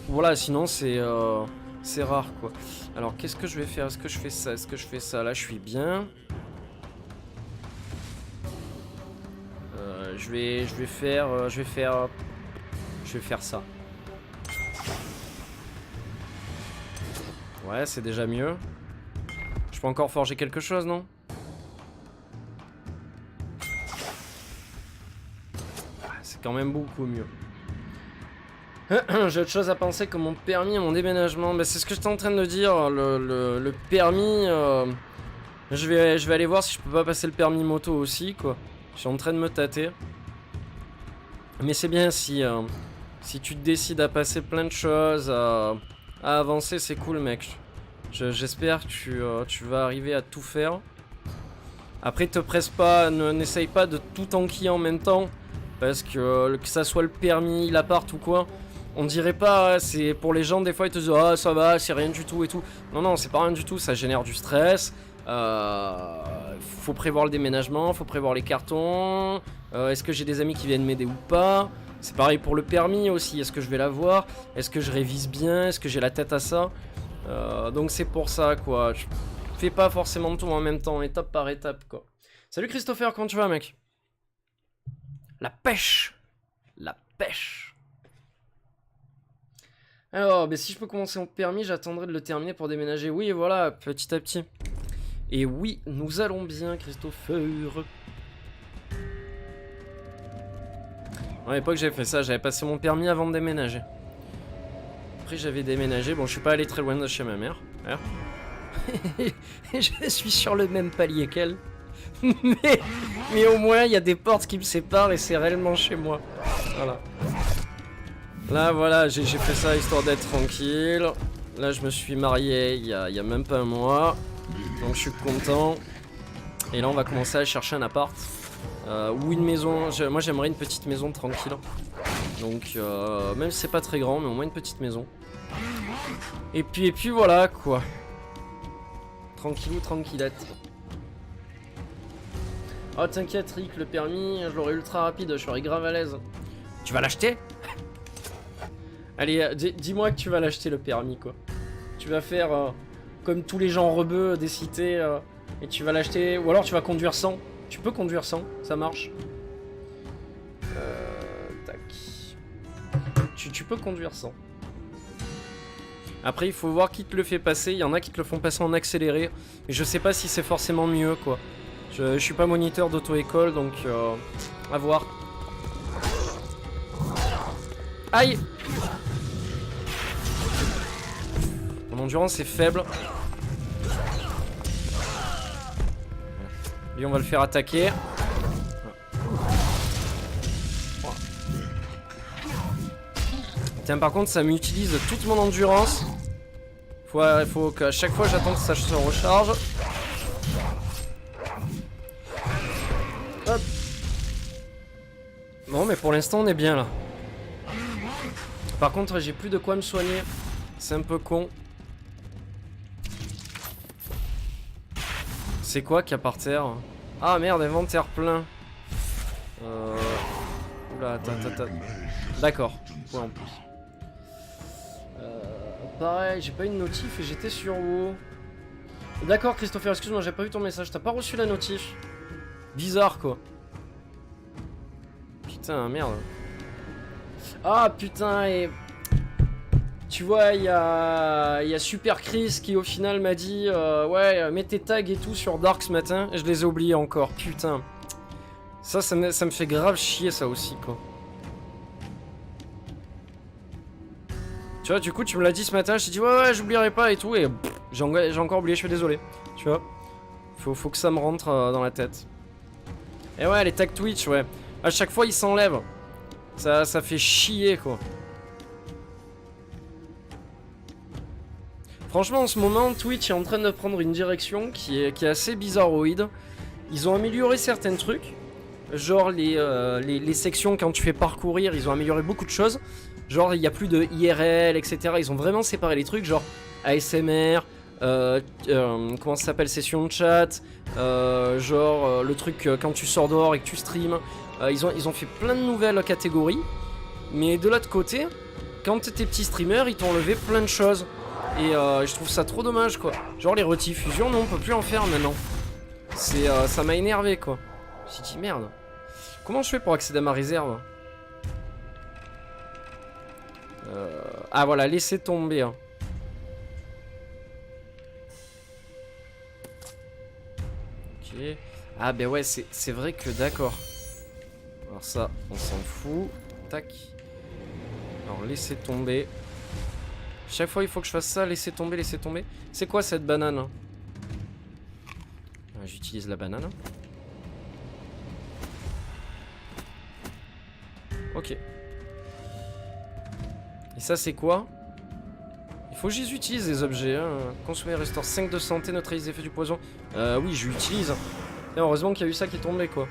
voilà, sinon c'est rare quoi. Alors qu'est-ce que je vais faire? Est-ce que je fais ça? Est-ce que je fais ça? Là je suis bien. Je vais faire ça. Ouais, c'est déjà mieux. Je peux encore forger quelque chose, non? C'est quand même beaucoup mieux. J'ai autre chose à penser que mon permis et mon déménagement. Bah, c'est ce que j'étais en train de dire. Le permis, je vais aller voir si je peux pas passer le permis moto aussi, quoi. Je suis en train de me tâter. Mais c'est bien si tu te décides à passer plein de choses, à avancer, c'est cool, mec. J'espère que tu vas arriver à tout faire. Après, te presse pas, n'essaye pas de tout enquiller en même temps. Parce que ça soit le permis, l'appart ou quoi, on dirait pas, c'est pour les gens, des fois ils te disent ah ça va, c'est rien du tout et tout. Non, c'est pas rien du tout, ça génère du stress. Faut prévoir le déménagement, faut prévoir les cartons. Est-ce que j'ai des amis qui viennent m'aider ou pas? C'est pareil pour le permis aussi. Est-ce que je vais l'avoir? Est-ce que je révise bien? Est-ce que j'ai la tête à ça? Donc c'est pour ça, quoi. Je fais pas forcément tout en même temps, étape par étape, quoi. Salut Christopher, comment tu vas, mec? La pêche. La pêche. Alors, si je peux commencer mon permis, j'attendrai de le terminer pour déménager. Oui, voilà, petit à petit. Et oui, nous allons bien, Christopher. À l'époque, j'avais fait ça, j'avais passé mon permis avant de déménager. Après, j'avais déménagé. Bon, je suis pas allé très loin de chez ma mère. Hein. Je suis sur le même palier qu'elle. mais au moins, il y a des portes qui me séparent et c'est réellement chez moi. Voilà. Là, voilà, j'ai fait ça histoire d'être tranquille. Là, je me suis marié il y a même pas un mois. Donc, je suis content. Et là, on va commencer à chercher un appart. Ou une maison. Moi, j'aimerais une petite maison tranquille. Donc, même si c'est pas très grand, mais au moins une petite maison. Et puis voilà, quoi. Tranquillou, tranquillette. Oh, t'inquiète, Rick, le permis, je l'aurai ultra rapide, je serai grave à l'aise. Tu vas l'acheter? Allez, dis-moi que tu vas l'acheter, le permis, quoi. Tu vas faire comme tous les gens rebeux des cités, et tu vas l'acheter, ou alors tu vas conduire sans. Tu peux conduire sans, ça marche. Tac. Tu peux conduire sans. Après, il faut voir qui te le fait passer. Il y en a qui te le font passer en accéléré. Mais je sais pas si c'est forcément mieux, quoi. Je suis pas moniteur d'auto-école, donc à voir. Aïe! Mon endurance est faible. Lui, on va le faire attaquer. Tiens, par contre, ça m'utilise toute mon endurance. Il faut qu'à chaque fois, j'attends que ça se recharge. Hop. Bon, mais pour l'instant, on est bien, là. Par contre, j'ai plus de quoi me soigner. C'est un peu con. C'est quoi qu'il y a par terre? Ah merde, inventaire plein. Oula, attends. D'accord, ouais, en plus. Pareil, j'ai pas eu de notif et j'étais sur WoW. D'accord, Christopher, excuse-moi, j'ai pas vu ton message. T'as pas reçu la notif? Bizarre, quoi. Putain, merde. Ah, putain, et... Tu vois, il y a Super Chris qui au final m'a dit ouais, mets tes tags et tout sur Dark ce matin. Et je les ai oubliés encore, putain. Ça me fait grave chier, ça aussi, quoi. Tu vois, du coup, tu me l'as dit ce matin, je t'ai dit ouais, j'oublierai pas et tout. Et j'ai encore oublié, je suis désolé. Tu vois, faut que ça me rentre dans la tête. Et ouais, les tags Twitch, ouais. À chaque fois, ils s'enlèvent. Ça fait chier, quoi. Franchement, en ce moment, Twitch est en train de prendre une direction qui est assez bizarroïde. Ils ont amélioré certains trucs. Genre les sections quand tu fais parcourir, ils ont amélioré beaucoup de choses. Genre, il n'y a plus de IRL, etc. Ils ont vraiment séparé les trucs, genre ASMR, comment ça s'appelle, session de chat, le truc quand tu sors dehors et que tu streams. Ils ont fait plein de nouvelles catégories. Mais de l'autre côté, quand t'es petit streamer, ils t'ont enlevé plein de choses. Et je trouve ça trop dommage, quoi. Genre les rediffusions, non, on peut plus en faire maintenant. Ça m'a énervé, quoi. Je me suis dit merde. Comment je fais pour accéder à ma réserve? Ah voilà, laissez tomber. Hein. Ok. Ah ben ouais, c'est vrai que d'accord. Alors ça, on s'en fout. Tac. Alors laissez tomber. Chaque fois il faut que je fasse ça, laissez tomber, laissez tomber. C'est quoi cette banane? J'utilise la banane. Ok. Et ça c'est quoi? Il faut que je les utilise les objets. Hein. Consommer restaure 5 de santé, neutralise l'effet du poison. Oui, je l'utilise. Et heureusement qu'il y a eu ça qui est tombé, quoi.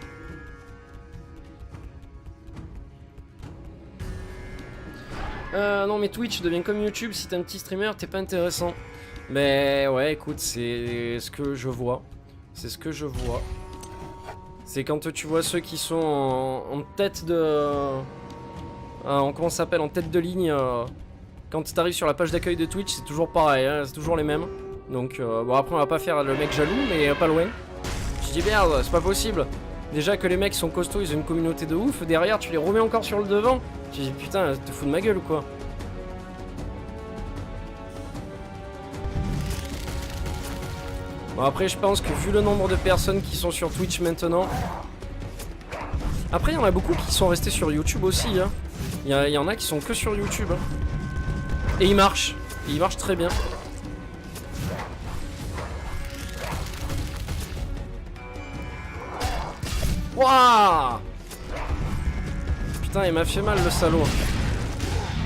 Non mais Twitch devient comme YouTube, si t'es un petit streamer, t'es pas intéressant. Mais ouais, écoute, c'est ce que je vois. C'est ce que je vois. C'est quand tu vois ceux qui sont en tête comment ça s'appelle, en tête de ligne. Quand tu arrives sur la page d'accueil de Twitch, c'est toujours pareil, hein, c'est toujours les mêmes. Donc bon, après on va pas faire le mec jaloux, mais pas loin. Je dis merde, c'est pas possible. Déjà que les mecs sont costauds, ils ont une communauté de ouf. Derrière, tu les remets encore sur le devant. Je dis putain, te fous de ma gueule ou quoi? Bon, après, je pense que vu le nombre de personnes qui sont sur Twitch maintenant. Après, il y en a beaucoup qui sont restés sur YouTube aussi. Hein. Il y en a qui sont que sur YouTube. Hein. Et ils marchent. Et ils marchent très bien. Wouah! Putain, il m'a fait mal le salaud.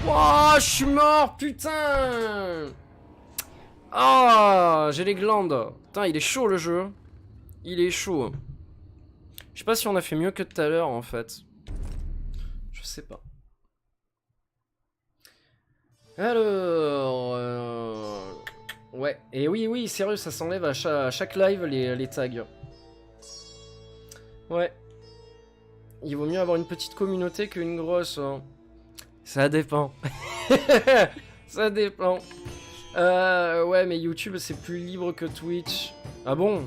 Wouah, je suis mort, putain! Ah, j'ai les glandes. Putain, il est chaud le jeu. Il est chaud. Je sais pas si on a fait mieux que tout à l'heure en fait. Je sais pas. Alors... Ouais, et oui, sérieux, ça s'enlève à chaque live les tags. Ouais. Il vaut mieux avoir une petite communauté qu'une grosse. Hein. Ça dépend. Ça dépend. Ouais, mais YouTube, c'est plus libre que Twitch. Ah bon?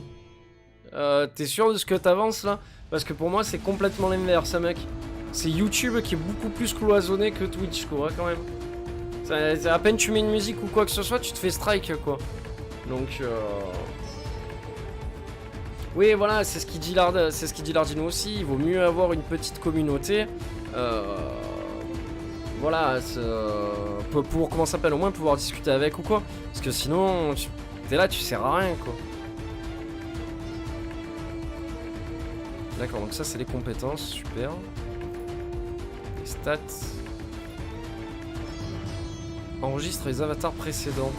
T'es sûr de ce que t'avances là? Parce que pour moi, c'est complètement l'inverse, hein, mec. C'est YouTube qui est beaucoup plus cloisonné que Twitch, quoi, quand même. À peine tu mets une musique ou quoi que ce soit, tu te fais strike, quoi. Donc, oui, voilà, c'est ce qu'il dit Lardino aussi. Il vaut mieux avoir une petite communauté. Voilà, pour comment ça s'appelle, au moins pouvoir discuter avec ou quoi. Parce que sinon, t'es là, tu sers à rien, quoi. D'accord, donc ça, c'est les compétences, super. Les stats. Enregistre les avatars précédents.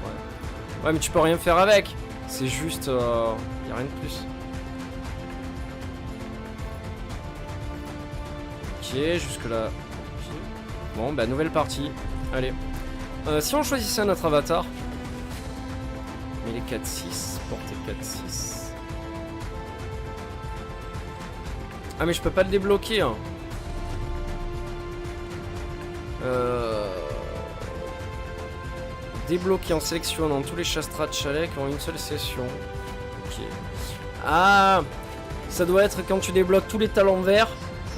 Ouais. Ouais, mais tu peux rien faire avec. C'est juste... y a rien de plus. Ok, jusque là. Okay. Bon, bah nouvelle partie. Allez. Si on choisissait notre avatar. Mais les 4-6, portée 4-6. Ah mais je peux pas le débloquer hein. Débloquer en sélectionnant tous les chastras de chalet qui ont une seule session. Ok. Ah, ça doit être quand tu débloques tous les talents verts,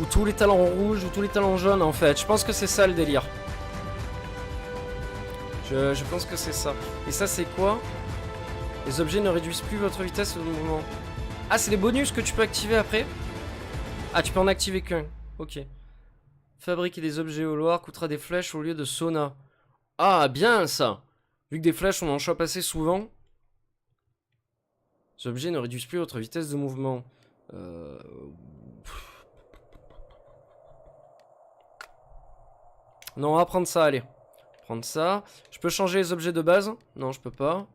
ou tous les talents rouges, ou tous les talents jaunes en fait. Je pense que c'est ça le délire. Je pense que c'est ça. Et ça c'est quoi? Les objets ne réduisent plus votre vitesse de mouvement. Ah, c'est les bonus que tu peux activer après? Ah, tu peux en activer qu'un. Ok. Fabriquer des objets au loir coûtera des flèches au lieu de sauna. Ah, bien ça. Vu que des flèches, on en chope assez souvent. Ces objets ne réduisent plus votre vitesse de mouvement. Non, on va prendre ça, allez. Prendre ça. Je peux changer les objets de base? Non, je peux pas.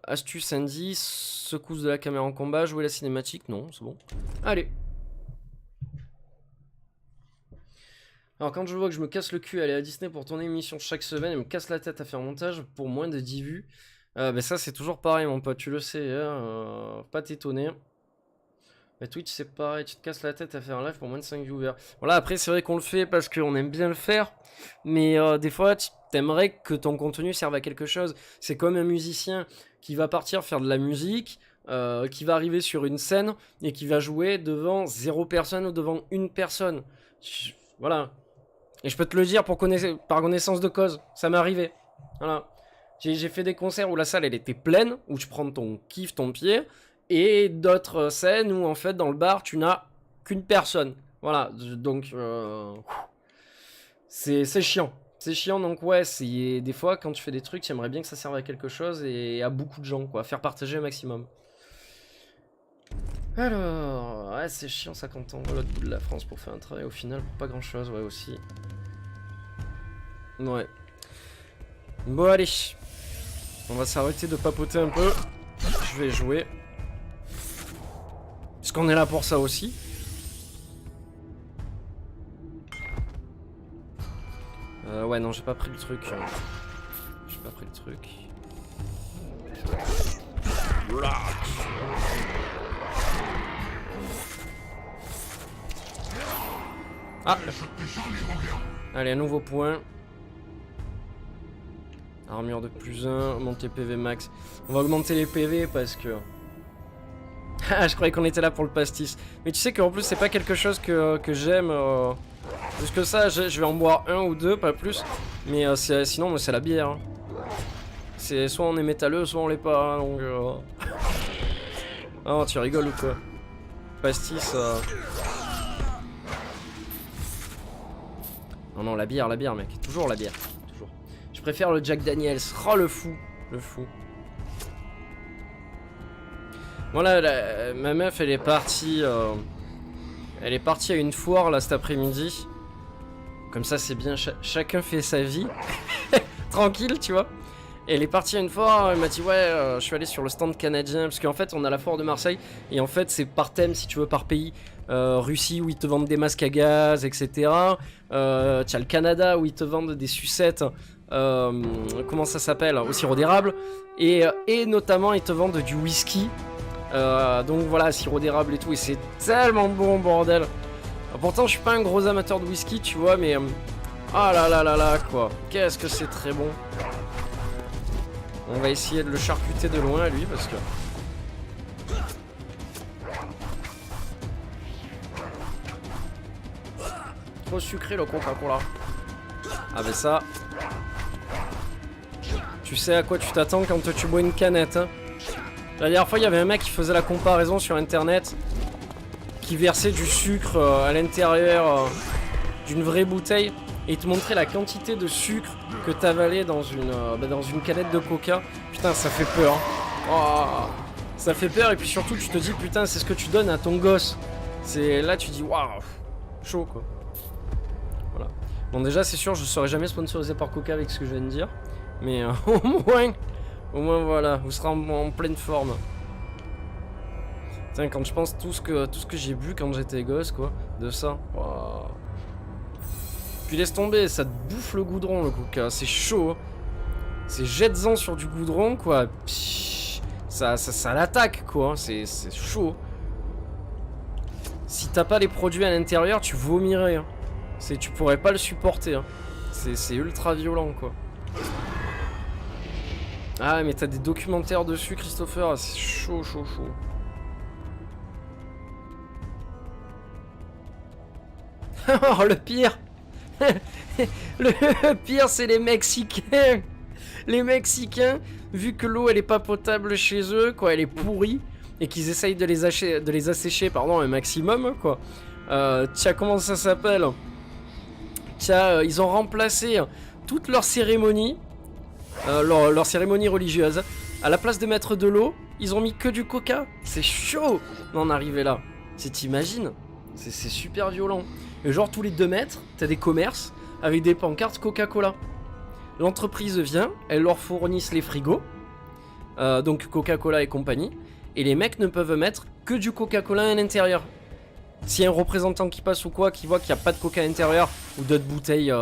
Astuce, indice, secousse de la caméra en combat, jouer la cinématique, non, c'est bon. Allez. Alors quand je vois que je me casse le cul à aller à Disney pour tourner une émission chaque semaine et me casse la tête à faire montage pour moins de 10 vues, ben ça c'est toujours pareil mon pote, tu le sais, hein, pas t'étonner. Mais Twitch c'est pareil, tu te casses la tête à faire un live pour moins de 5 viewers. Voilà, après c'est vrai qu'on le fait parce qu'on aime bien le faire, mais des fois t'aimerais que ton contenu serve à quelque chose. C'est comme un musicien qui va partir faire de la musique, qui va arriver sur une scène et qui va jouer devant 0 personne ou devant 1 personne. Voilà. Et je peux te le dire par connaissance de cause, ça m'est arrivé. Voilà. J'ai fait des concerts où la salle elle était pleine, où tu prends ton kiff, ton pied, et d'autres scènes où en fait dans le bar tu n'as qu'une personne. Voilà, donc c'est chiant. C'est chiant, donc ouais, des fois quand tu fais des trucs, tu aimerais bien que ça serve à quelque chose et à beaucoup de gens, quoi, faire partager au maximum. Alors, ouais, c'est chiant ça quand on va à l'autre bout de la France pour faire un travail au final, pour pas grand chose, ouais, aussi. Ouais. Bon, allez. On va s'arrêter de papoter un peu. Je vais jouer. Parce qu'on est là pour ça aussi. Ouais, non, j'ai pas pris le truc. J'ai pas pris le truc. Ah. Allez, un nouveau point. Armure de +1, monter PV max. On va augmenter les PV parce que... Ah, je croyais qu'on était là pour le pastis. Mais tu sais qu'en plus, c'est pas quelque chose que j'aime. Plus que ça, je vais en boire 1 ou 2, pas plus. Mais sinon, moi, c'est la bière. Hein. C'est soit on est métalleux, soit on l'est pas. Hein, donc... Oh, tu rigoles ou quoi? Pastis... Non, la bière, mec. Toujours la bière. Toujours. Je préfère le Jack Daniels. Oh, le fou. Le fou. Voilà, ma meuf, elle est partie... Elle est partie à une foire, là, cet après-midi. Comme ça, c'est bien. Chacun fait sa vie. Tranquille, tu vois. Et elle est partie à une foire, elle m'a dit ouais, je suis allé sur le stand canadien, parce qu'en fait on a la foire de Marseille, et en fait c'est par thème si tu veux, par pays. Russie où ils te vendent des masques à gaz, etc. T'as le Canada où ils te vendent des sucettes, comment ça s'appelle, au sirop d'érable, et notamment ils te vendent du whisky. Donc voilà, sirop d'érable et tout, et c'est tellement bon, bordel. Pourtant je suis pas un gros amateur de whisky, tu vois, mais... Ah là là là là, quoi. Qu'est-ce que c'est très bon. On va essayer de le charcuter de loin, lui, parce que... Trop sucré, le Coca-Cola. Ah ben ça... Tu sais à quoi tu t'attends quand tu bois une canette, hein. La dernière fois, il y avait un mec qui faisait la comparaison sur Internet, qui versait du sucre à l'intérieur d'une vraie bouteille, et il te montrait la quantité de sucre que t'avalais dans une canette de coca. Putain, ça fait peur. Oh, ça fait peur, et puis surtout tu te dis putain, c'est ce que tu donnes à ton gosse. C'est là tu dis waouh, chaud quoi. Voilà. Bon, déjà c'est sûr, je serai jamais sponsorisé par Coca avec ce que je viens de dire, mais au moins voilà, vous serez en pleine forme. Putain, quand je pense tout ce que j'ai bu quand j'étais gosse quoi, de ça. Wow. Puis laisse tomber, ça te bouffe le goudron le Coca, c'est chaud. Hein. C'est jette-en sur du goudron quoi. Psh, ça l'attaque quoi, hein. C'est chaud. Si t'as pas les produits à l'intérieur, tu vomirais. Hein. Tu pourrais pas le supporter. Hein. C'est ultra violent quoi. Ah mais t'as des documentaires dessus Christopher, c'est chaud. Oh le pire. Le pire c'est les Mexicains. Les Mexicains, vu que l'eau elle est pas potable chez eux, quoi, elle est pourrie, et qu'ils essayent de les assécher, pardon, un maximum, quoi. Tiens, comment ça s'appelle? Tiens, ils ont remplacé toutes leurs cérémonies, leur cérémonie religieuse. À la place de mettre de l'eau, ils ont mis que du coca. C'est chaud d'en arriver là. T'imagines? C'est super violent. Et genre tous les 2 mètres, t'as des commerces avec des pancartes Coca-Cola. L'entreprise vient, elle leur fournissent les frigos, donc Coca-Cola et compagnie, et les mecs ne peuvent mettre que du Coca-Cola à l'intérieur. S'il y a un représentant qui passe ou quoi, qui voit qu'il n'y a pas de Coca à l'intérieur, ou d'autres bouteilles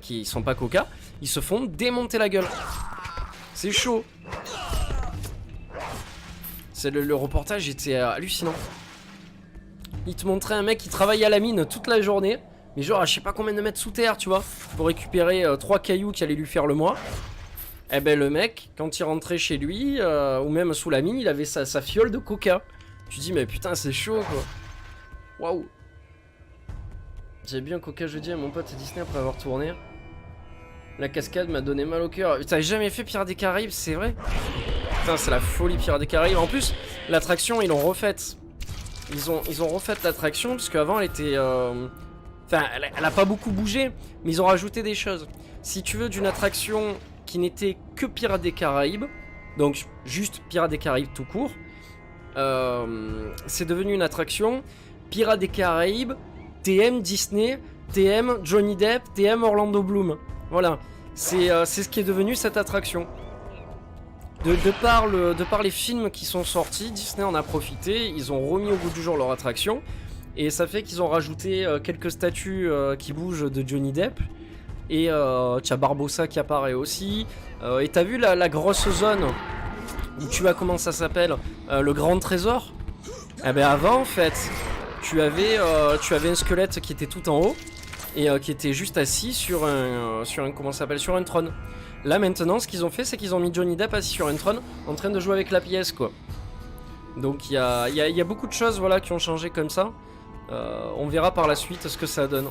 qui sont pas Coca, ils se font démonter la gueule. C'est chaud. Le reportage était hallucinant. Il te montrait un mec qui travaille à la mine toute la journée, mais genre je sais pas combien de mètres sous terre, tu vois, pour récupérer 3 cailloux qui allaient lui faire le mois. Eh ben le mec, quand il rentrait chez lui, ou même sous la mine, il avait sa fiole de coca. Tu dis mais putain c'est chaud quoi. Waouh. J'ai bu un coca jeudi à mon pote à Disney après avoir tourné. La cascade m'a donné mal au cœur. T'as jamais fait Pirates des Caraïbes, c'est vrai? Putain c'est la folie Pirates des Caraïbes. En plus, l'attraction ils l'ont refaite. Ils ont refait l'attraction parce qu'avant elle était... Enfin, elle a pas beaucoup bougé, mais ils ont rajouté des choses. Si tu veux d'une attraction qui n'était que Pirates des Caraïbes, donc juste Pirates des Caraïbes tout court, c'est devenu une attraction Pirates des Caraïbes, TM Disney, TM Johnny Depp, TM Orlando Bloom. Voilà, c'est ce qui est devenu cette attraction. De par les films qui sont sortis, Disney en a profité, ils ont remis au goût du jour leur attraction, et ça fait qu'ils ont rajouté quelques statues qui bougent de Johnny Depp, et t'as Barbossa qui apparaît aussi, et t'as vu la grosse zone où tu as, comment ça s'appelle, le grand trésor? Eh ben avant en fait, tu avais un squelette qui était tout en haut, et qui était juste assis sur un comment ça s'appelle, sur un trône. Là maintenant, ce qu'ils ont fait, c'est qu'ils ont mis Johnny Depp assis sur un trône, en train de jouer avec la pièce, quoi. Donc il y a beaucoup de choses, voilà, qui ont changé comme ça. On verra par la suite ce que ça donne.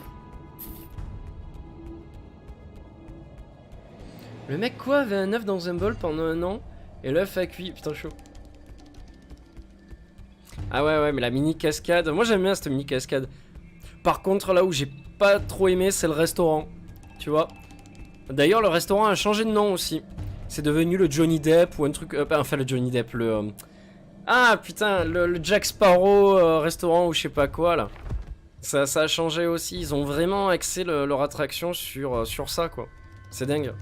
Le mec quoi avait un œuf dans un bol pendant un an et l'œuf a cuit, putain chaud. Ah ouais mais la mini cascade, moi j'aime bien cette mini cascade. Par contre là où j'ai pas trop aimé c'est le restaurant, tu vois. D'ailleurs le restaurant a changé de nom aussi. C'est devenu le Johnny Depp ou un truc, enfin le Johnny Depp, le... Ah putain, le Jack Sparrow restaurant ou je sais pas quoi là. Ça a changé aussi, ils ont vraiment axé leur attraction sur ça quoi. C'est dingue.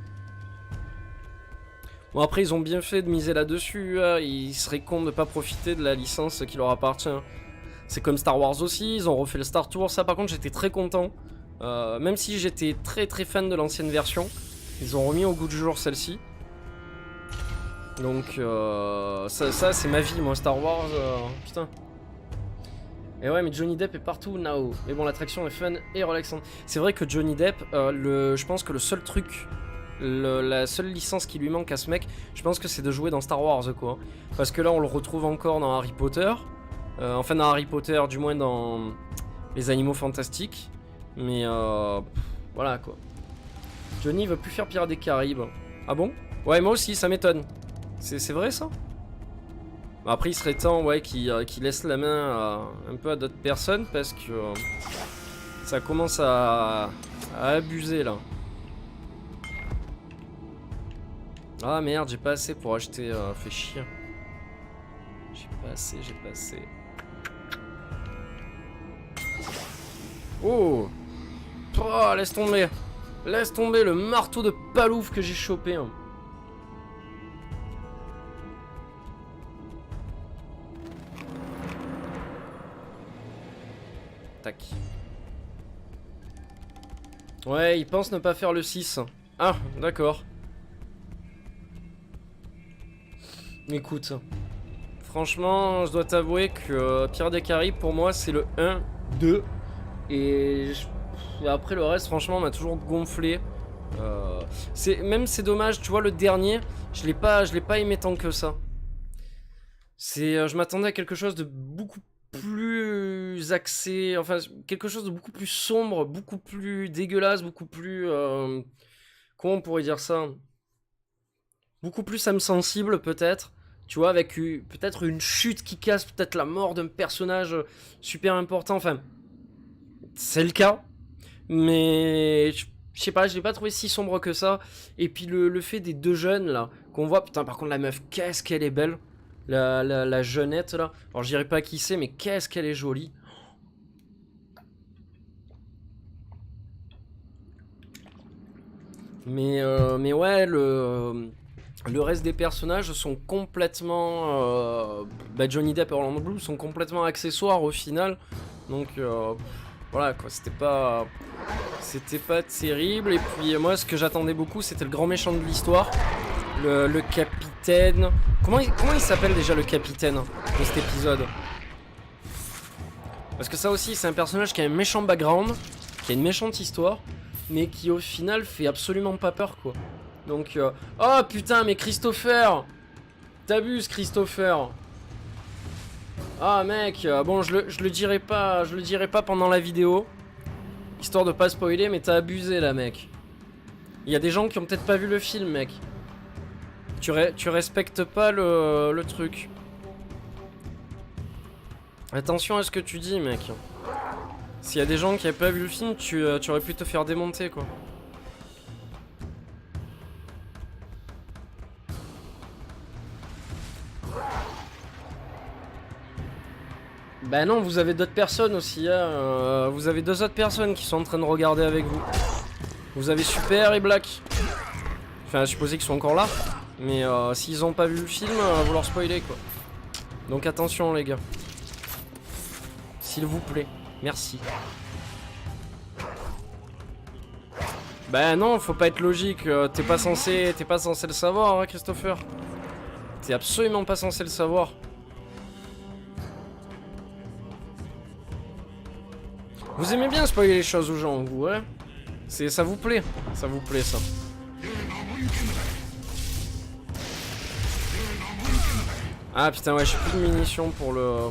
Bon après ils ont bien fait de miser là-dessus, hein. Il serait con de pas profiter de la licence qui leur appartient. C'est comme Star Wars aussi, ils ont refait le Star Tour, ça par contre j'étais très content. Même si j'étais très fan de l'ancienne version, ils ont remis au goût du jour celle-ci. Donc ça c'est ma vie moi, Star Wars, putain. Et ouais mais Johnny Depp est partout now. Mais bon l'attraction est fun et relaxante. C'est vrai que Johnny Depp, je pense que le seul truc... la seule licence qui lui manque à ce mec, je pense que c'est de jouer dans Star Wars quoi. Parce que là on le retrouve encore dans Harry Potter. Enfin dans Harry Potter, du moins dans les animaux fantastiques. Mais voilà quoi. Johnny veut plus faire Pirates des Caraïbes. Ah bon? Ouais moi aussi ça m'étonne. C'est vrai ça? Après il serait temps ouais qu'il laisse la main un peu à d'autres personnes parce que ça commence à abuser là. Ah merde, j'ai pas assez pour acheter, fait chier. J'ai pas assez. Oh, oh laisse tomber. Laisse tomber le marteau de palouf que j'ai chopé. Hein. Tac. Ouais, il pense ne pas faire le 6. Ah, d'accord. Écoute, franchement, je dois t'avouer que Pirates des Caraïbes, pour moi, c'est le 1, 2. Et après, le reste, franchement, m'a toujours gonflé. Même c'est dommage, tu vois, le dernier, je l'ai pas aimé tant que ça. Je m'attendais à quelque chose de beaucoup plus axé, enfin, quelque chose de beaucoup plus sombre, beaucoup plus dégueulasse, beaucoup plus... comment on pourrait dire ça ? Beaucoup plus âme sensible peut-être, tu vois, avec peut-être une chute qui casse, peut-être la mort d'un personnage super important, enfin, c'est le cas, mais je sais pas, je l'ai pas trouvé si sombre que ça, et puis le fait des deux jeunes là, qu'on voit, putain par contre la meuf, qu'est-ce qu'elle est belle, la jeunette là, alors je dirais pas qui c'est, mais qu'est-ce qu'elle est jolie. Mais ouais, le reste des personnages sont complètement... Johnny Depp et Orlando Bloom sont complètement accessoires au final. Donc voilà quoi, c'était pas terrible. Et puis moi ce que j'attendais beaucoup c'était le grand méchant de l'histoire. Le capitaine... Comment il s'appelle déjà le capitaine de cet épisode? Parce que ça aussi c'est un personnage qui a un méchant background, qui a une méchante histoire, mais qui au final fait absolument pas peur quoi. Donc, oh putain, mais Christopher! T'abuses, Christopher! Ah mec, bon, je le dirai pas pendant la vidéo, histoire de pas spoiler, mais t'as abusé là, mec. Il y a des gens qui ont peut-être pas vu le film, mec. Tu respectes pas le truc. Attention à ce que tu dis, mec. S'il y a des gens qui avaient pas vu le film, tu aurais pu te faire démonter, quoi. Bah non, vous avez d'autres personnes aussi, hein. Vous avez deux autres personnes qui sont en train de regarder avec vous. Vous avez Super et Black. Enfin, à supposer qu'ils sont encore là. Mais s'ils ont pas vu le film, vous leur spoilez quoi. Donc attention les gars. S'il vous plaît, merci. Bah non, faut pas être logique. T'es pas censé le savoir, hein, Christopher. T'es absolument pas censé le savoir. Vous aimez bien spoiler les choses aux gens, vous, ouais? Ça vous plaît. Ça vous plaît, ça. Ah putain, ouais, j'ai plus de munitions pour le...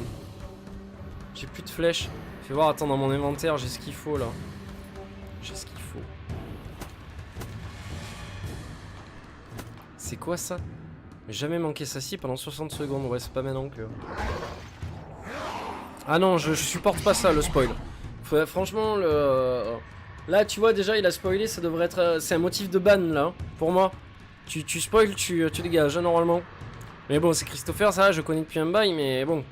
J'ai plus de flèches. Fais voir, attends, dans mon inventaire, j'ai ce qu'il faut, là. J'ai ce qu'il faut. C'est quoi, ça? Jamais manqué ça si pendant 60 secondes. Ouais, c'est pas maintenant que... Ah non, je supporte pas ça, le spoil. Franchement, le... Là, tu vois, déjà, il a spoilé, ça devrait être... C'est un motif de ban, là, hein, pour moi. Tu spoil, tu dégages, hein, normalement. Mais bon, c'est Christopher, ça, je connais depuis un bail, mais bon.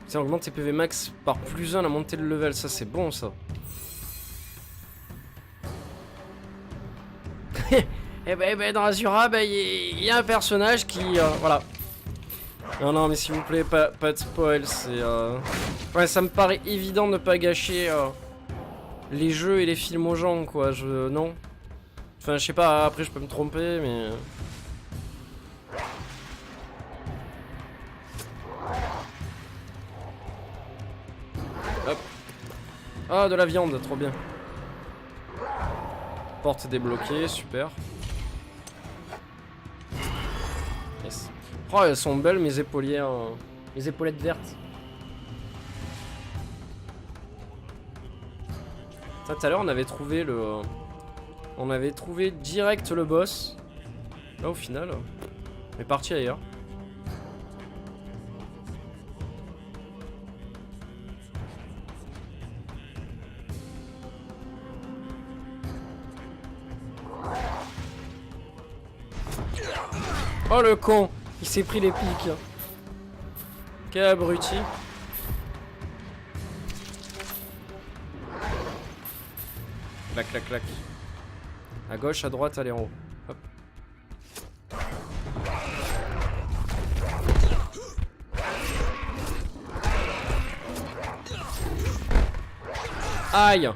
Tiens, augmente tes PV max par +1 la montée de level, ça c'est bon ça. Et ben dans Azura, il y a un personnage qui... voilà. Non, mais s'il vous plaît, pas de spoil, c'est... Ouais, ça me paraît évident de ne pas gâcher les jeux et les films aux gens, quoi, Non. Enfin, je sais pas, après je peux me tromper, mais... Hop. Ah, de la viande, trop bien. Porte débloquée, super. Yes. Oh, elles sont belles mes épaulières. Mes épaulettes vertes. Ça, tout à l'heure, on avait trouvé le... On avait trouvé direct le boss. Là, au final, on est parti ailleurs. Oh le con, il s'est pris les pics. Quel abruti. Clac, clac, clac. À gauche, à droite, allez en haut. Hop. Aïe.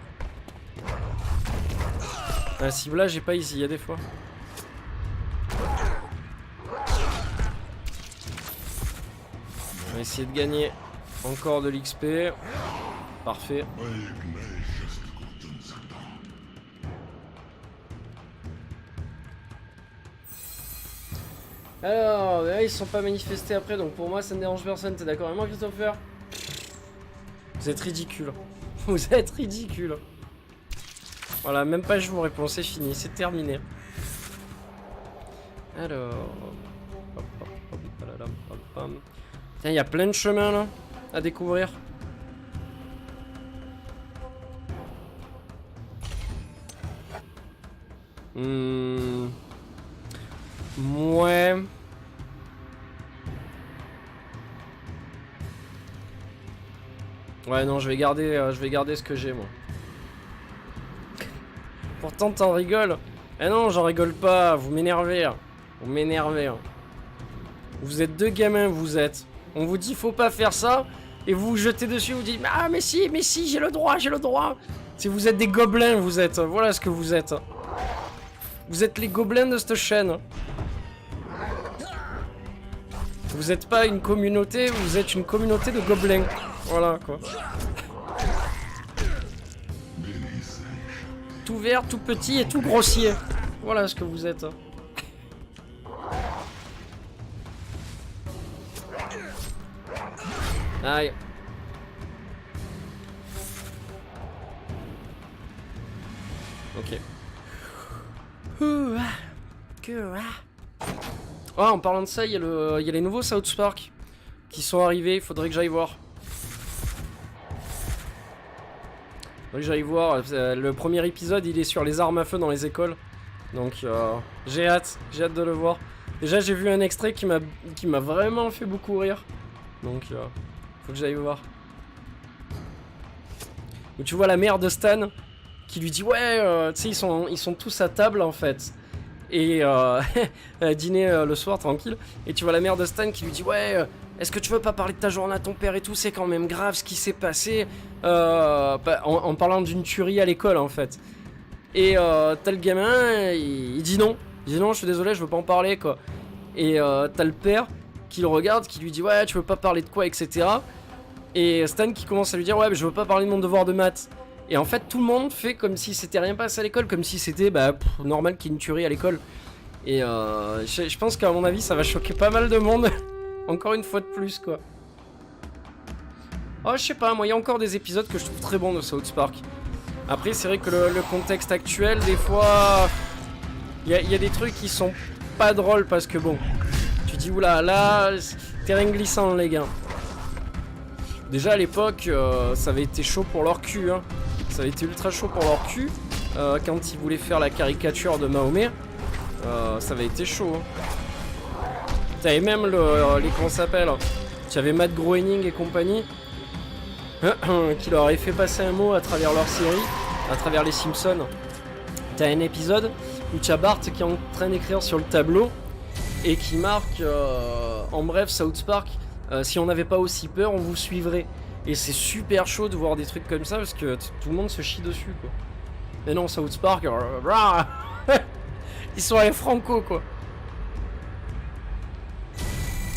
Un ciblage est pas ici, il y a des fois. On va essayer de gagner encore de l'XP. Parfait. Alors, là, ils se sont pas manifestés après, donc pour moi ça ne dérange personne. T'es d'accord avec moi, Christopher? Vous êtes ridicule. Vous êtes ridicule. Voilà, même pas je vous réponds, c'est fini, c'est terminé. Alors... Tiens, il y a plein de chemins là à découvrir. Ouais. Ouais, non, je vais garder ce que j'ai moi. Pourtant t'en rigoles. Eh non, j'en rigole pas, vous m'énervez. Vous m'énervez. Vous êtes deux gamins, vous êtes. On vous dit faut pas faire ça et vous vous jetez dessus, vous dites ah mais si, j'ai le droit, Si vous êtes des gobelins, vous êtes. Voilà ce que vous êtes. Vous êtes les gobelins de cette chaîne. Vous êtes pas une communauté, vous êtes une communauté de gobelins. Voilà quoi. Tout vert, tout petit et tout grossier. Voilà ce que vous êtes. Aïe. Ok. Oh, en parlant de ça, il y a les nouveaux South Park qui sont arrivés, il faudrait que j'aille voir. Le premier épisode, il est sur les armes à feu dans les écoles. Donc j'ai hâte de le voir. Déjà, j'ai vu un extrait qui m'a vraiment fait beaucoup rire. Donc faut que j'aille voir. Où tu vois la mère de Stan qui lui dit ouais, tu sais ils sont tous à table en fait. Et dîner le soir tranquille. Et tu vois la mère de Stan qui lui dit ouais, est-ce que tu veux pas parler de ta journée à ton père et tout, c'est quand même grave ce qui s'est passé, en parlant d'une tuerie à l'école en fait. Et t'as le gamin, il dit non, je suis désolé, je veux pas en parler quoi. Et t'as le père qui le regarde, qui lui dit ouais tu veux pas parler de quoi, etc. Et Stan qui commence à lui dire ouais mais je veux pas parler de mon devoir de maths. Et en fait tout le monde fait comme si c'était rien passé à l'école, comme si c'était normal qu'il y ait une tuerie à l'école. Et je pense qu'à mon avis ça va choquer pas mal de monde. Encore une fois de plus quoi. Oh je sais pas, moi il y a encore des épisodes que je trouve très bons de South Park. Après c'est vrai que le contexte actuel des fois il y a des trucs qui sont pas drôles parce que bon, tu dis oula là terrain glissant les gars. Déjà à l'époque ça avait été chaud pour leur cul hein. Ça avait été ultra chaud pour leur cul quand ils voulaient faire la caricature de Mahomet. Ça avait été chaud hein. T'avais même les comment ça s'appelle, tu avais Matt Groening et compagnie qui leur avait fait passer un mot à travers leur série, à travers les Simpsons. T'as un épisode où tu as Bart qui est en train d'écrire sur le tableau et qui marque en bref South Park, si on n'avait pas aussi peur on vous suivrait. Et c'est super chaud de voir des trucs comme ça parce que tout le monde se chie dessus quoi. Mais non, South Park ils sont allés franco quoi.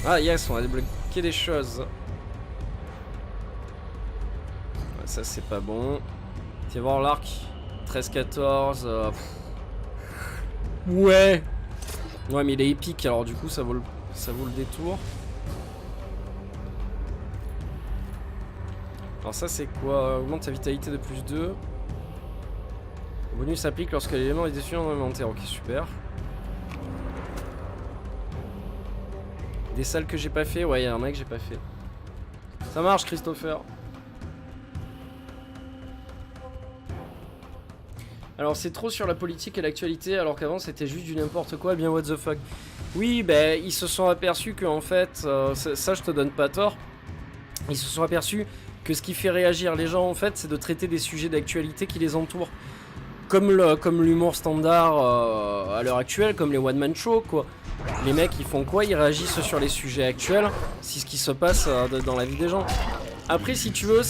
Ah yes, on a débloqué des choses. Ça c'est pas bon. Tiens voir l'arc 13-14. Ouais. Ouais mais il est épique alors du coup ça vaut le détour. Alors ça c'est quoi? Augmente ta vitalité de plus 2. Le bonus s'applique lorsque l'élément est déçu en inventaire. Ok super. Des salles que j'ai pas fait, ouais, il y en a que j'ai pas fait. Ça marche, Christopher. Alors, c'est trop sur la politique et l'actualité, alors qu'avant c'était juste du n'importe quoi, bien what the fuck. Oui, ben, ils se sont aperçus que, en fait, ça je te donne pas tort. Ils se sont aperçus que ce qui fait réagir les gens, en fait, c'est de traiter des sujets d'actualité qui les entourent. Comme l'humour standard à l'heure actuelle, comme les one-man show, quoi. Les mecs, ils font quoi? Ils réagissent sur les sujets actuels, c'est ce qui se passe dans la vie des gens. Après, si tu veux,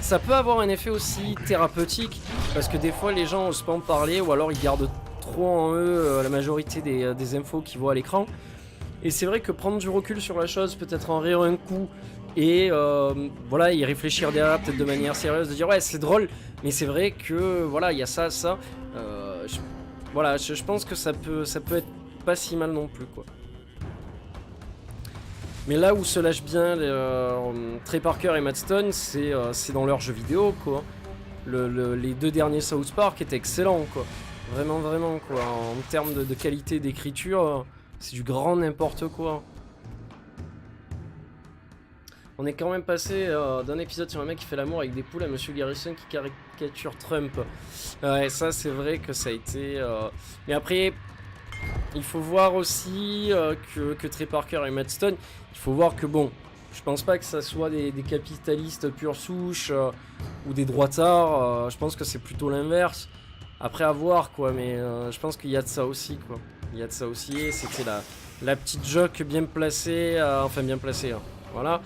ça peut avoir un effet aussi thérapeutique, parce que des fois, les gens osent pas en parler, ou alors ils gardent trop en eux la majorité des infos qu'ils voient à l'écran. Et c'est vrai que prendre du recul sur la chose, peut-être en rire un coup, et voilà, y réfléchir derrière, peut-être de manière sérieuse, de dire ouais, c'est drôle, mais c'est vrai que voilà, il y a ça. Voilà, je pense que ça peut être pas si mal non plus quoi. Mais là où se lâchent bien Trey Parker et Matt Stone, c'est dans leurs jeux vidéo quoi. Les deux derniers South Park étaient excellents quoi. Vraiment quoi. En termes de qualité d'écriture, c'est du grand n'importe quoi. On est quand même passé d'un épisode sur un mec qui fait l'amour avec des poules à Monsieur Garrison qui caricature Trump. Ouais, ça c'est vrai que ça a été... Mais après, il faut voir aussi que Trey Parker et Matt Stone, il faut voir que bon, je pense pas que ça soit des capitalistes pure souche ou des droitards, je pense que c'est plutôt l'inverse. Après à voir quoi, mais je pense qu'il y a de ça aussi quoi. Il y a de ça aussi, et c'était la petite joke bien placée, enfin bien placée, hein. Voilà.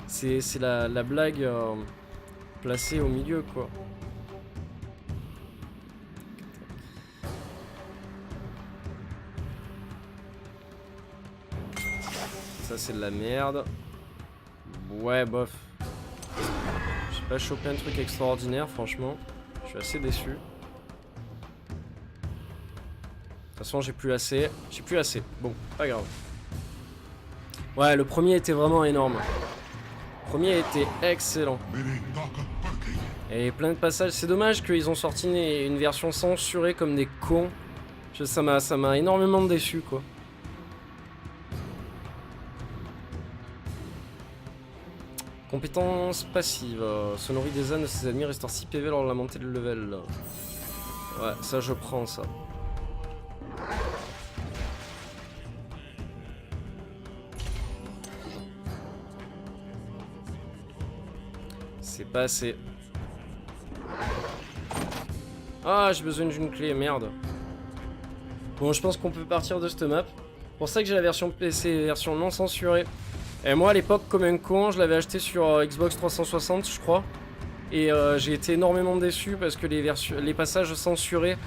C'est la blague placée au milieu quoi. Ça c'est de la merde. Ouais bof. J'ai pas chopé un truc extraordinaire franchement. Je suis assez déçu. De toute façon j'ai plus assez. Bon, pas grave. Ouais, le premier était vraiment énorme. Le premier était excellent. Et plein de passages. C'est dommage qu'ils ont sorti une version censurée comme des cons. Ça m'a énormément déçu quoi. Compétence passive. Sonorise des ânes de ses ennemis restaure 6 PV lors de la montée de level. Ouais, ça je prends ça. C'est pas assez. Ah, j'ai besoin d'une clé, merde. Bon, je pense qu'on peut partir de cette map. Pour ça que j'ai la version PC, version non censurée. Et moi à l'époque, comme un con, je l'avais acheté sur Xbox 360, je crois. Et j'ai été énormément déçu parce que les passages censurés,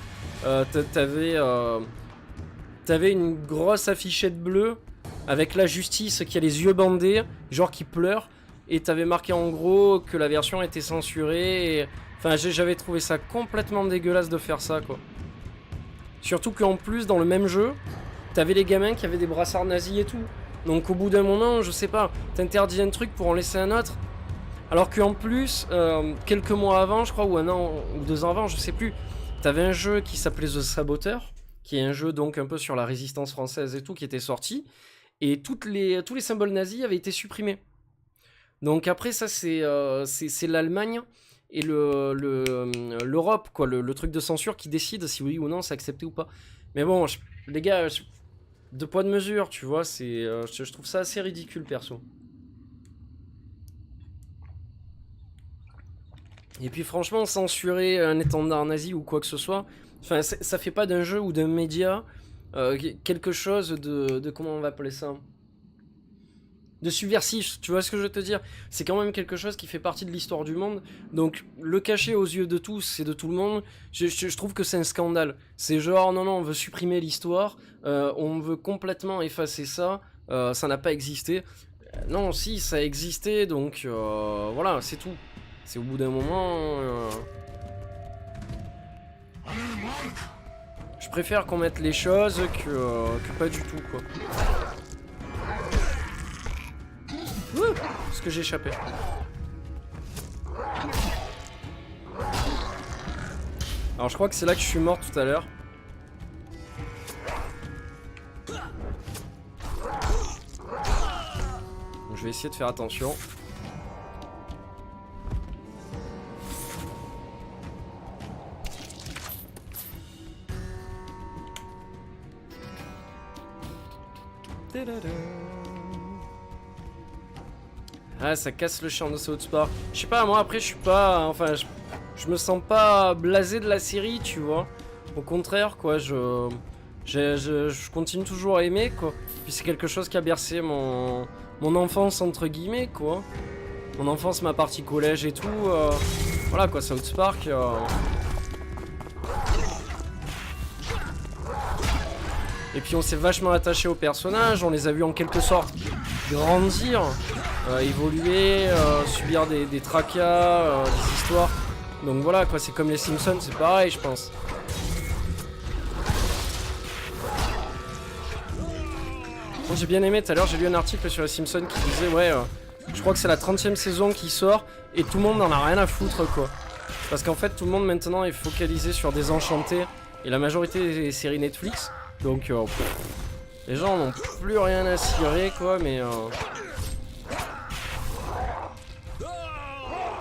t'avais une grosse affichette bleue avec la justice qui a les yeux bandés, genre qui pleure. Et t'avais marqué en gros que la version était censurée. Et... Enfin, j'avais trouvé ça complètement dégueulasse de faire ça, quoi. Surtout qu'en plus, dans le même jeu, t'avais les gamins qui avaient des brassards nazis et tout. Donc au bout d'un moment, je sais pas, t'interdis un truc pour en laisser un autre. Alors qu'en plus, quelques mois avant, je crois, ou un an ou 2 ans avant, je sais plus, t'avais un jeu qui s'appelait The Saboteur, qui est un jeu donc un peu sur la résistance française et tout, qui était sorti. Et tous les symboles nazis avaient été supprimés. Donc après ça c'est l'Allemagne et l'Europe, quoi, le truc de censure qui décide si oui ou non c'est accepté ou pas. Mais bon, les gars, de poids de mesure, tu vois, je trouve ça assez ridicule perso. Et puis franchement, censurer un étendard nazi ou quoi que ce soit, enfin ça fait pas d'un jeu ou d'un média quelque chose de comment on va appeler ça, de subversif, tu vois ce que je veux te dire? C'est quand même quelque chose qui fait partie de l'histoire du monde, donc le cacher aux yeux de tous et de tout le monde, je trouve que c'est un scandale. C'est genre, non, on veut supprimer l'histoire, on veut complètement effacer ça, ça n'a pas existé. Non, si, ça a existé, donc voilà, c'est tout. C'est au bout d'un moment... Je préfère qu'on mette les choses que pas du tout, quoi. Parce que j'ai échappé. Alors je crois que c'est là que je suis mort tout à l'heure. Donc je vais essayer de faire attention. Ah, ça casse le charme de South Park. Je sais pas, moi après je suis pas... Enfin, je me sens pas blasé de la série, tu vois. Au contraire, quoi, je continue toujours à aimer, quoi. Puis c'est quelque chose qui a bercé mon enfance, entre guillemets, quoi. Mon enfance, ma partie collège et tout. Voilà, quoi, South Park... Et puis on s'est vachement attaché aux personnages, on les a vus en quelque sorte grandir, évoluer, subir des tracas, des histoires. Donc voilà, quoi, c'est comme les Simpsons, c'est pareil, je pense. Bon, j'ai bien aimé, tout à l'heure j'ai lu un article sur les Simpsons qui disait, ouais, je crois que c'est la 30e saison qui sort et tout le monde n'en a rien à foutre, quoi. Parce qu'en fait, tout le monde maintenant est focalisé sur Désenchanté et la majorité des séries Netflix. Donc les gens n'ont plus rien à cirer, quoi, mais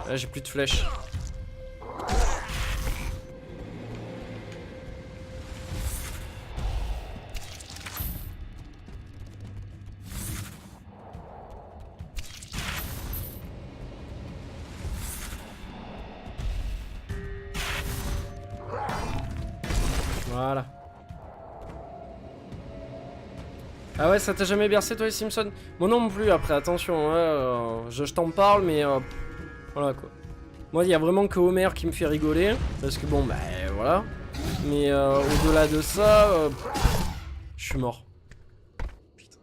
là j'ai plus de flèches. Voilà. Ah ouais, ça t'a jamais bercé toi les Simpsons? Moi non plus, après attention, je t'en parle mais voilà quoi. Moi il y a vraiment que Homer qui me fait rigoler, parce que bon bah voilà. Mais au-delà de ça, je suis mort. Putain,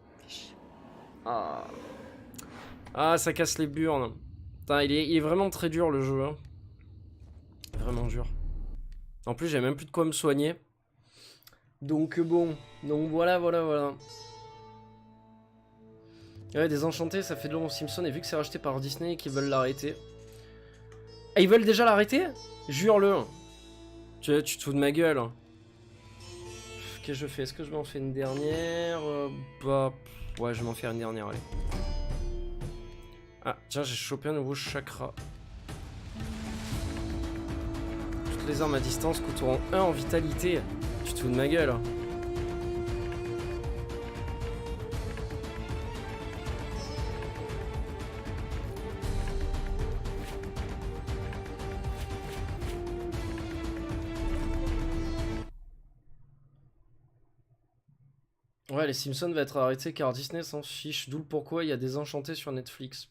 ah, ça casse les burnes. Putain, il est vraiment très dur le jeu, hein. Vraiment dur. En plus j'ai même plus de quoi me soigner. Donc bon, donc voilà. Ouais, Désenchanté, ça fait de long aux Simpsons, et vu que c'est racheté par Disney et qu'ils veulent l'arrêter. Ah, ils veulent déjà l'arrêter? Jure-le. Tu te fous de ma gueule. Qu'est-ce que je fais? Est-ce que je m'en fais une dernière? Bah... Ouais, je vais m'en faire une dernière, allez. Ah, tiens, j'ai chopé un nouveau chakra. Toutes les armes à distance coûteront 1 en vitalité. Tu te fous de ma gueule. Ouais, les Simpsons va être arrêté car Disney s'en fiche. D'où le pourquoi il y a Désenchanté sur Netflix.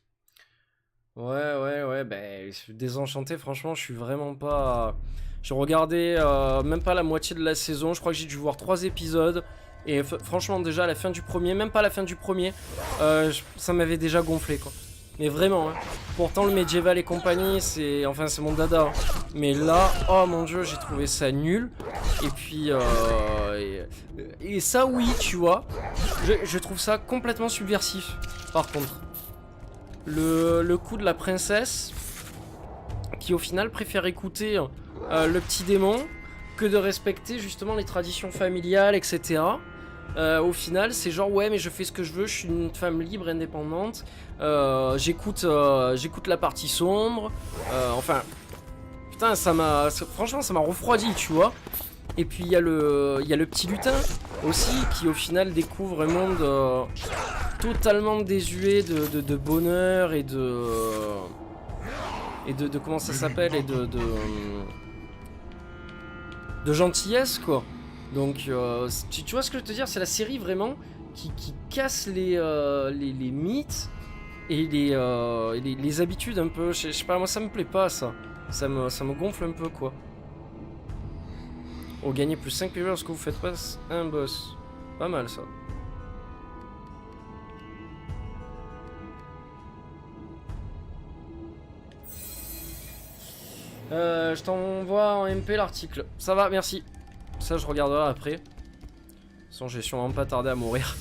Ouais, ben Désenchanté, franchement, je suis vraiment pas. J'ai regardé même pas la moitié de la saison. Je crois que j'ai dû voir 3 épisodes. Et franchement, déjà à la fin du premier, même pas la fin du premier, ça m'avait déjà gonflé quoi. Mais vraiment, hein. Pourtant le médiéval et compagnie, c'est mon dada. Hein. Mais là, oh mon dieu, j'ai trouvé ça nul. Et puis, et ça oui, tu vois, je trouve ça complètement subversif. Par contre, le coup de la princesse, qui au final préfère écouter le petit démon que de respecter justement les traditions familiales, etc. Au final, c'est genre ouais, mais je fais ce que je veux, je suis une femme libre, indépendante. J'écoute la partie sombre. Enfin, putain, franchement, ça m'a refroidi, tu vois. Et puis il y a le petit lutin aussi qui au final découvre un monde totalement désuet de bonheur et de comment ça s'appelle et de gentillesse quoi. Donc tu vois ce que je veux te dire, c'est la série vraiment qui casse les mythes et les habitudes un peu. Je sais pas, moi ça me plaît pas ça. Ça me gonfle un peu quoi. Oh, gagner plus 5 PV lorsque vous faites pas un boss. Pas mal ça. Je t'envoie en MP l'article. Ça va, merci. Ça, je regarderai après. De toute façon, j'ai sûrement pas tardé à mourir.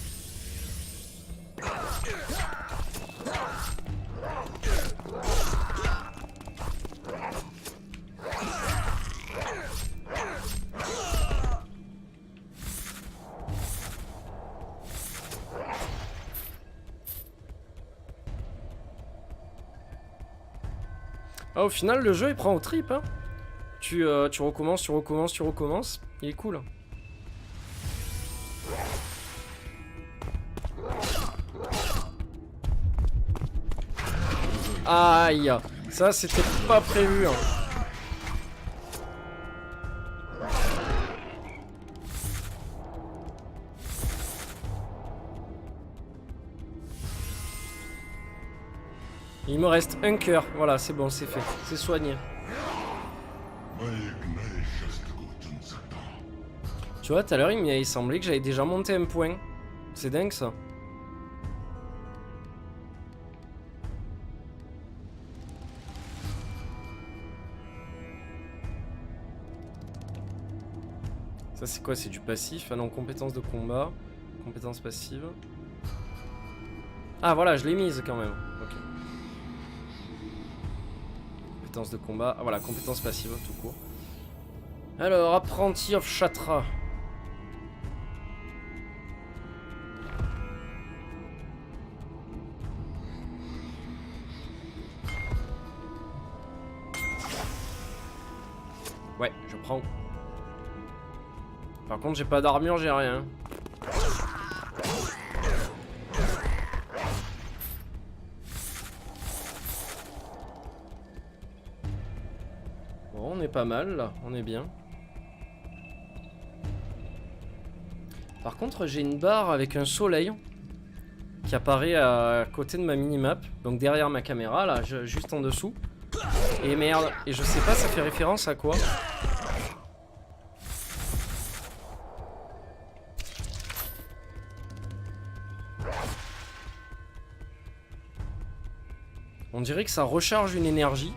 Ah, au final, le jeu il prend au trip, hein. Tu recommences. Il est cool. Aïe, ça c'était pas prévu, hein. Il me reste un cœur, voilà, c'est bon, c'est fait, c'est soigné. Tu vois, tout à l'heure, il semblait que j'avais déjà monté un point. C'est dingue, ça. Ça, c'est quoi? C'est du passif? Ah non, compétence de combat. Compétence passive. Ah, voilà, je l'ai mise, quand même. Ok. Compétence de combat. Ah, voilà, compétence passive, tout court. Alors, apprenti of Chatra. Ouais, je prends. Par contre, j'ai pas d'armure, j'ai rien. Bon, on est pas mal là, on est bien. Par contre, j'ai une barre avec un soleil qui apparaît à côté de ma minimap, donc derrière ma caméra, là, juste en dessous. Et merde, et je sais pas, ça fait référence à quoi? On dirait que ça recharge une énergie,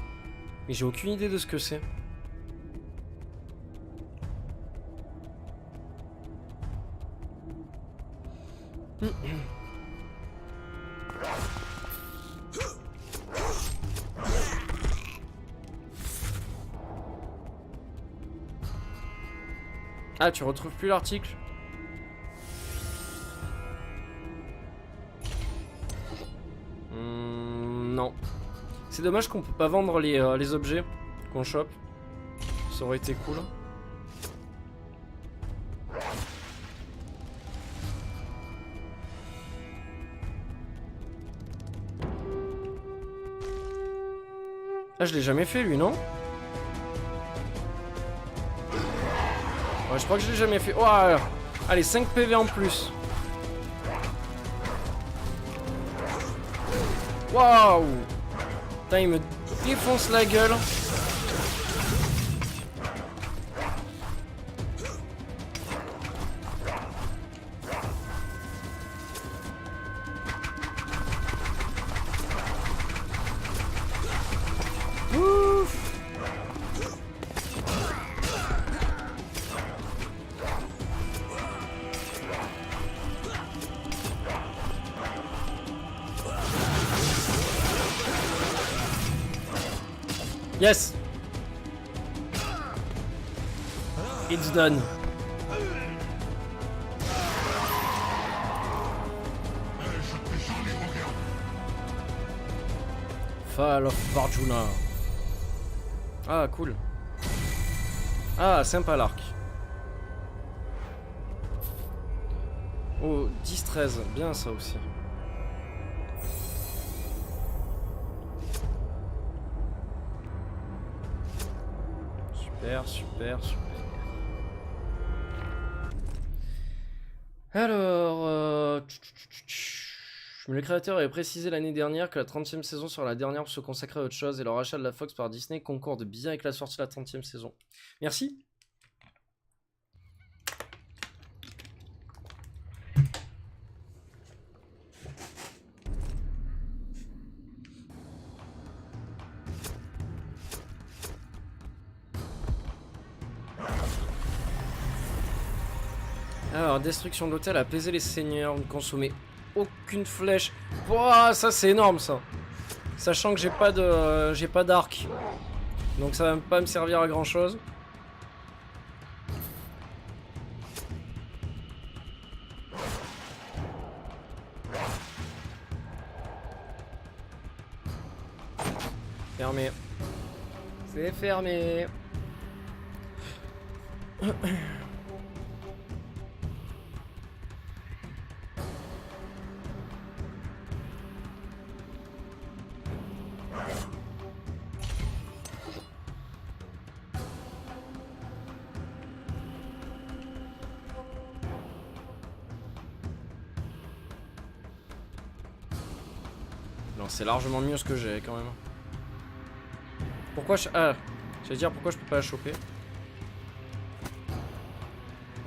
mais j'ai aucune idée de ce que c'est. Ah, tu retrouves plus l'article? Non. C'est dommage qu'on peut pas vendre les objets qu'on chope. Ça aurait été cool. Ah, je l'ai jamais fait lui, non? Ouais, je crois que je l'ai jamais fait. Oh, allez, 5 PV en plus. Waouh! Putain, il me défonce la gueule. Ouf! Yes! It's done. Fall of Arjuna. Ah, cool. Ah, sympa l'arc. Oh, 10-13. Bien ça aussi. Super, super, super. Alors, le créateur avait précisé l'année dernière que la 30e saison sera la dernière pour se consacrer à autre chose et le rachat de la Fox par Disney concorde bien avec la sortie de la 30e saison. Merci. Alors, destruction de l'hôtel, apaiser les seigneurs, ne consommer aucune flèche. Ouah, ça c'est énorme ça. Sachant que j'ai pas d'arc. Donc ça va pas me servir à grand chose. Fermé. C'est fermé. Non, c'est largement mieux ce que j'ai quand même. Pourquoi je... Ah, j'allais dire pourquoi je peux pas la choper.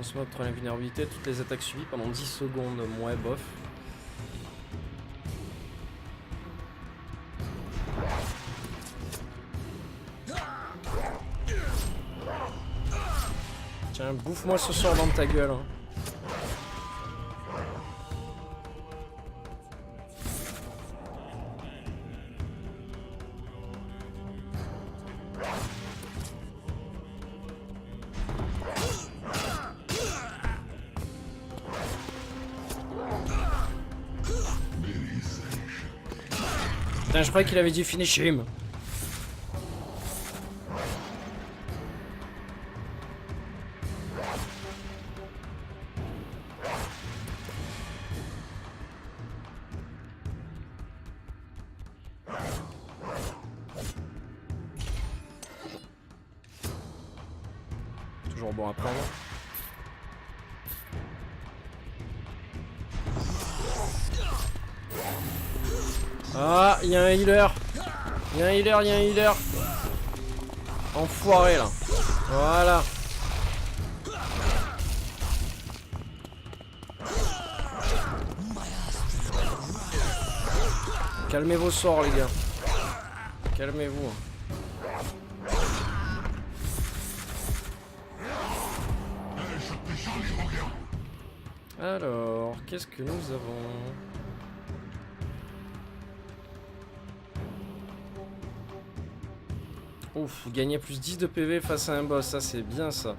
On se met contre l'invulnérabilité, toutes les attaques suivies pendant 10 secondes. Ouais, bof. Tiens, bouffe-moi ce sort dans ta gueule. Hein. Putain, je croyais qu'il avait dit finish him. Toujours bon à prendre. Ah, il y a un healer. Il y a un healer, il y a un healer. Enfoiré là. Voilà. Calmez vos sorts les gars. Calmez-vous. Alors, qu'est-ce que nous avons? Ouf, gagner plus 10 de PV face à un boss, ça c'est bien ça.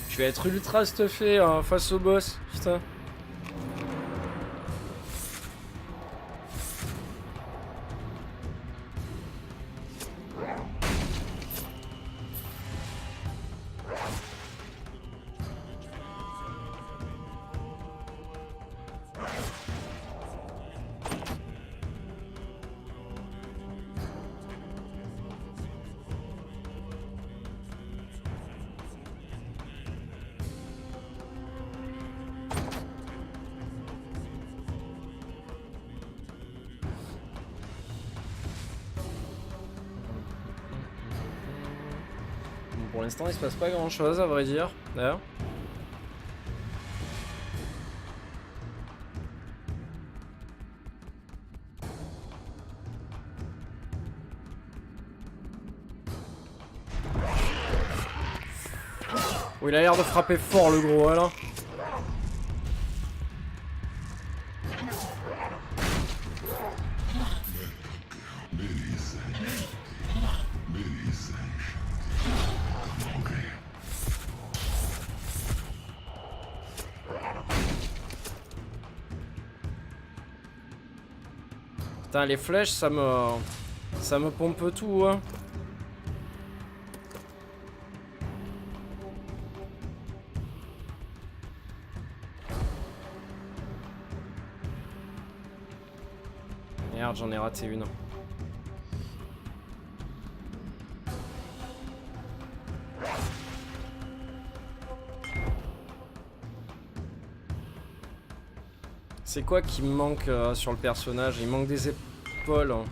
Je vais être ultra stuffé hein, face au boss, putain. l'instant, il se passe pas grand chose, à vrai dire. D'ailleurs. Oh, il a l'air de frapper fort le gros, là. Putain, les flèches, ça me pompe tout, hein. Merde, j'en ai raté une. C'est quoi qui me manque sur le personnage? Il manque des épaules. Hein.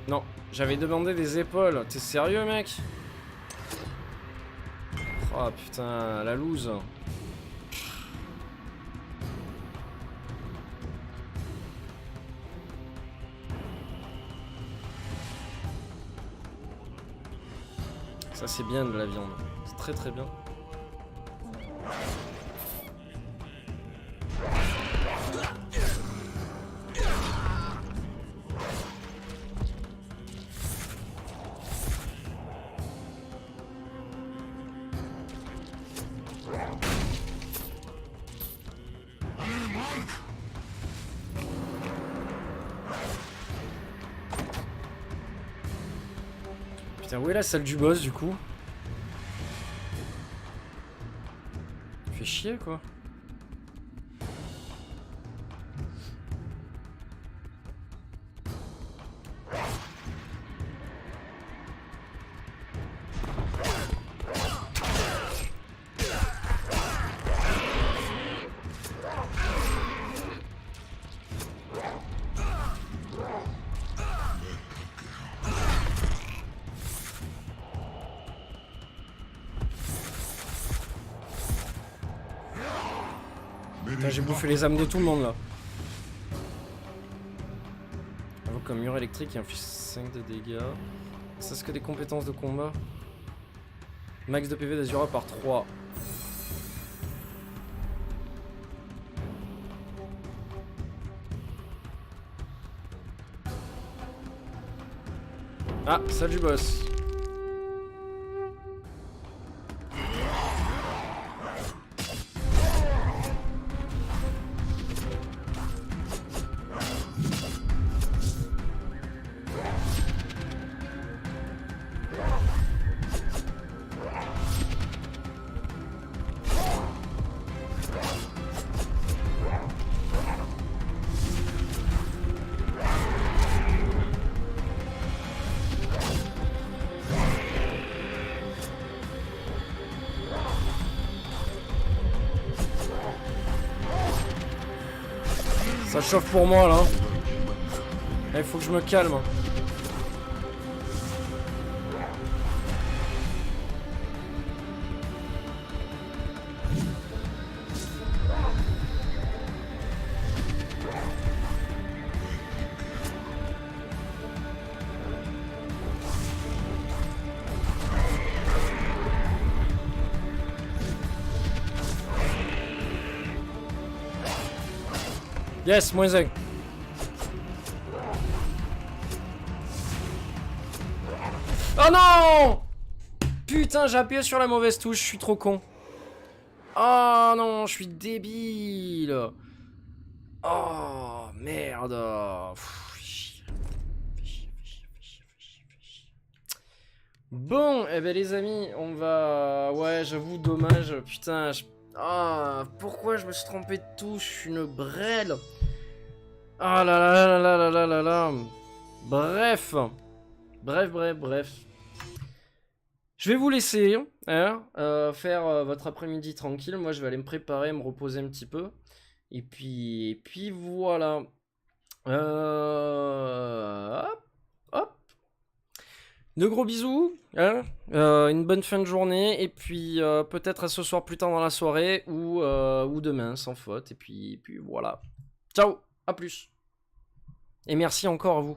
Non, j'avais demandé des épaules. T'es sérieux, mec? Oh putain, la loose. Ça c'est bien de la viande. C'est très très bien. Putain, où est la salle du boss du coup? Fait chier quoi. J'ai bouffé les âmes de tout le monde là. Invoque un mur électrique qui inflige 5 de dégâts. Ça c'est que des compétences de combat. Max de PV d'Azura par 3. Ah, salle du boss. Ça chauffe pour moi là. Il faut que je me calme. Yes, moins 1. Oh non! Putain, j'ai appuyé sur la mauvaise touche, je suis trop con. Oh non, je suis débile. Oh merde. Bon, eh ben les amis, on va... Ouais, j'avoue, dommage. Putain, ah, pourquoi je me suis trompé de touche? Je suis une brêle. Ah là là là là là là là là. Bref. Bref. Je vais vous laisser hein, faire votre après-midi tranquille. Moi, je vais aller me préparer, me reposer un petit peu. Et puis voilà. Hop. De gros bisous, hein, une bonne fin de journée, et puis peut-être à ce soir plus tard dans la soirée, ou demain, sans faute, et puis voilà. Ciao, à plus. Et merci encore à vous.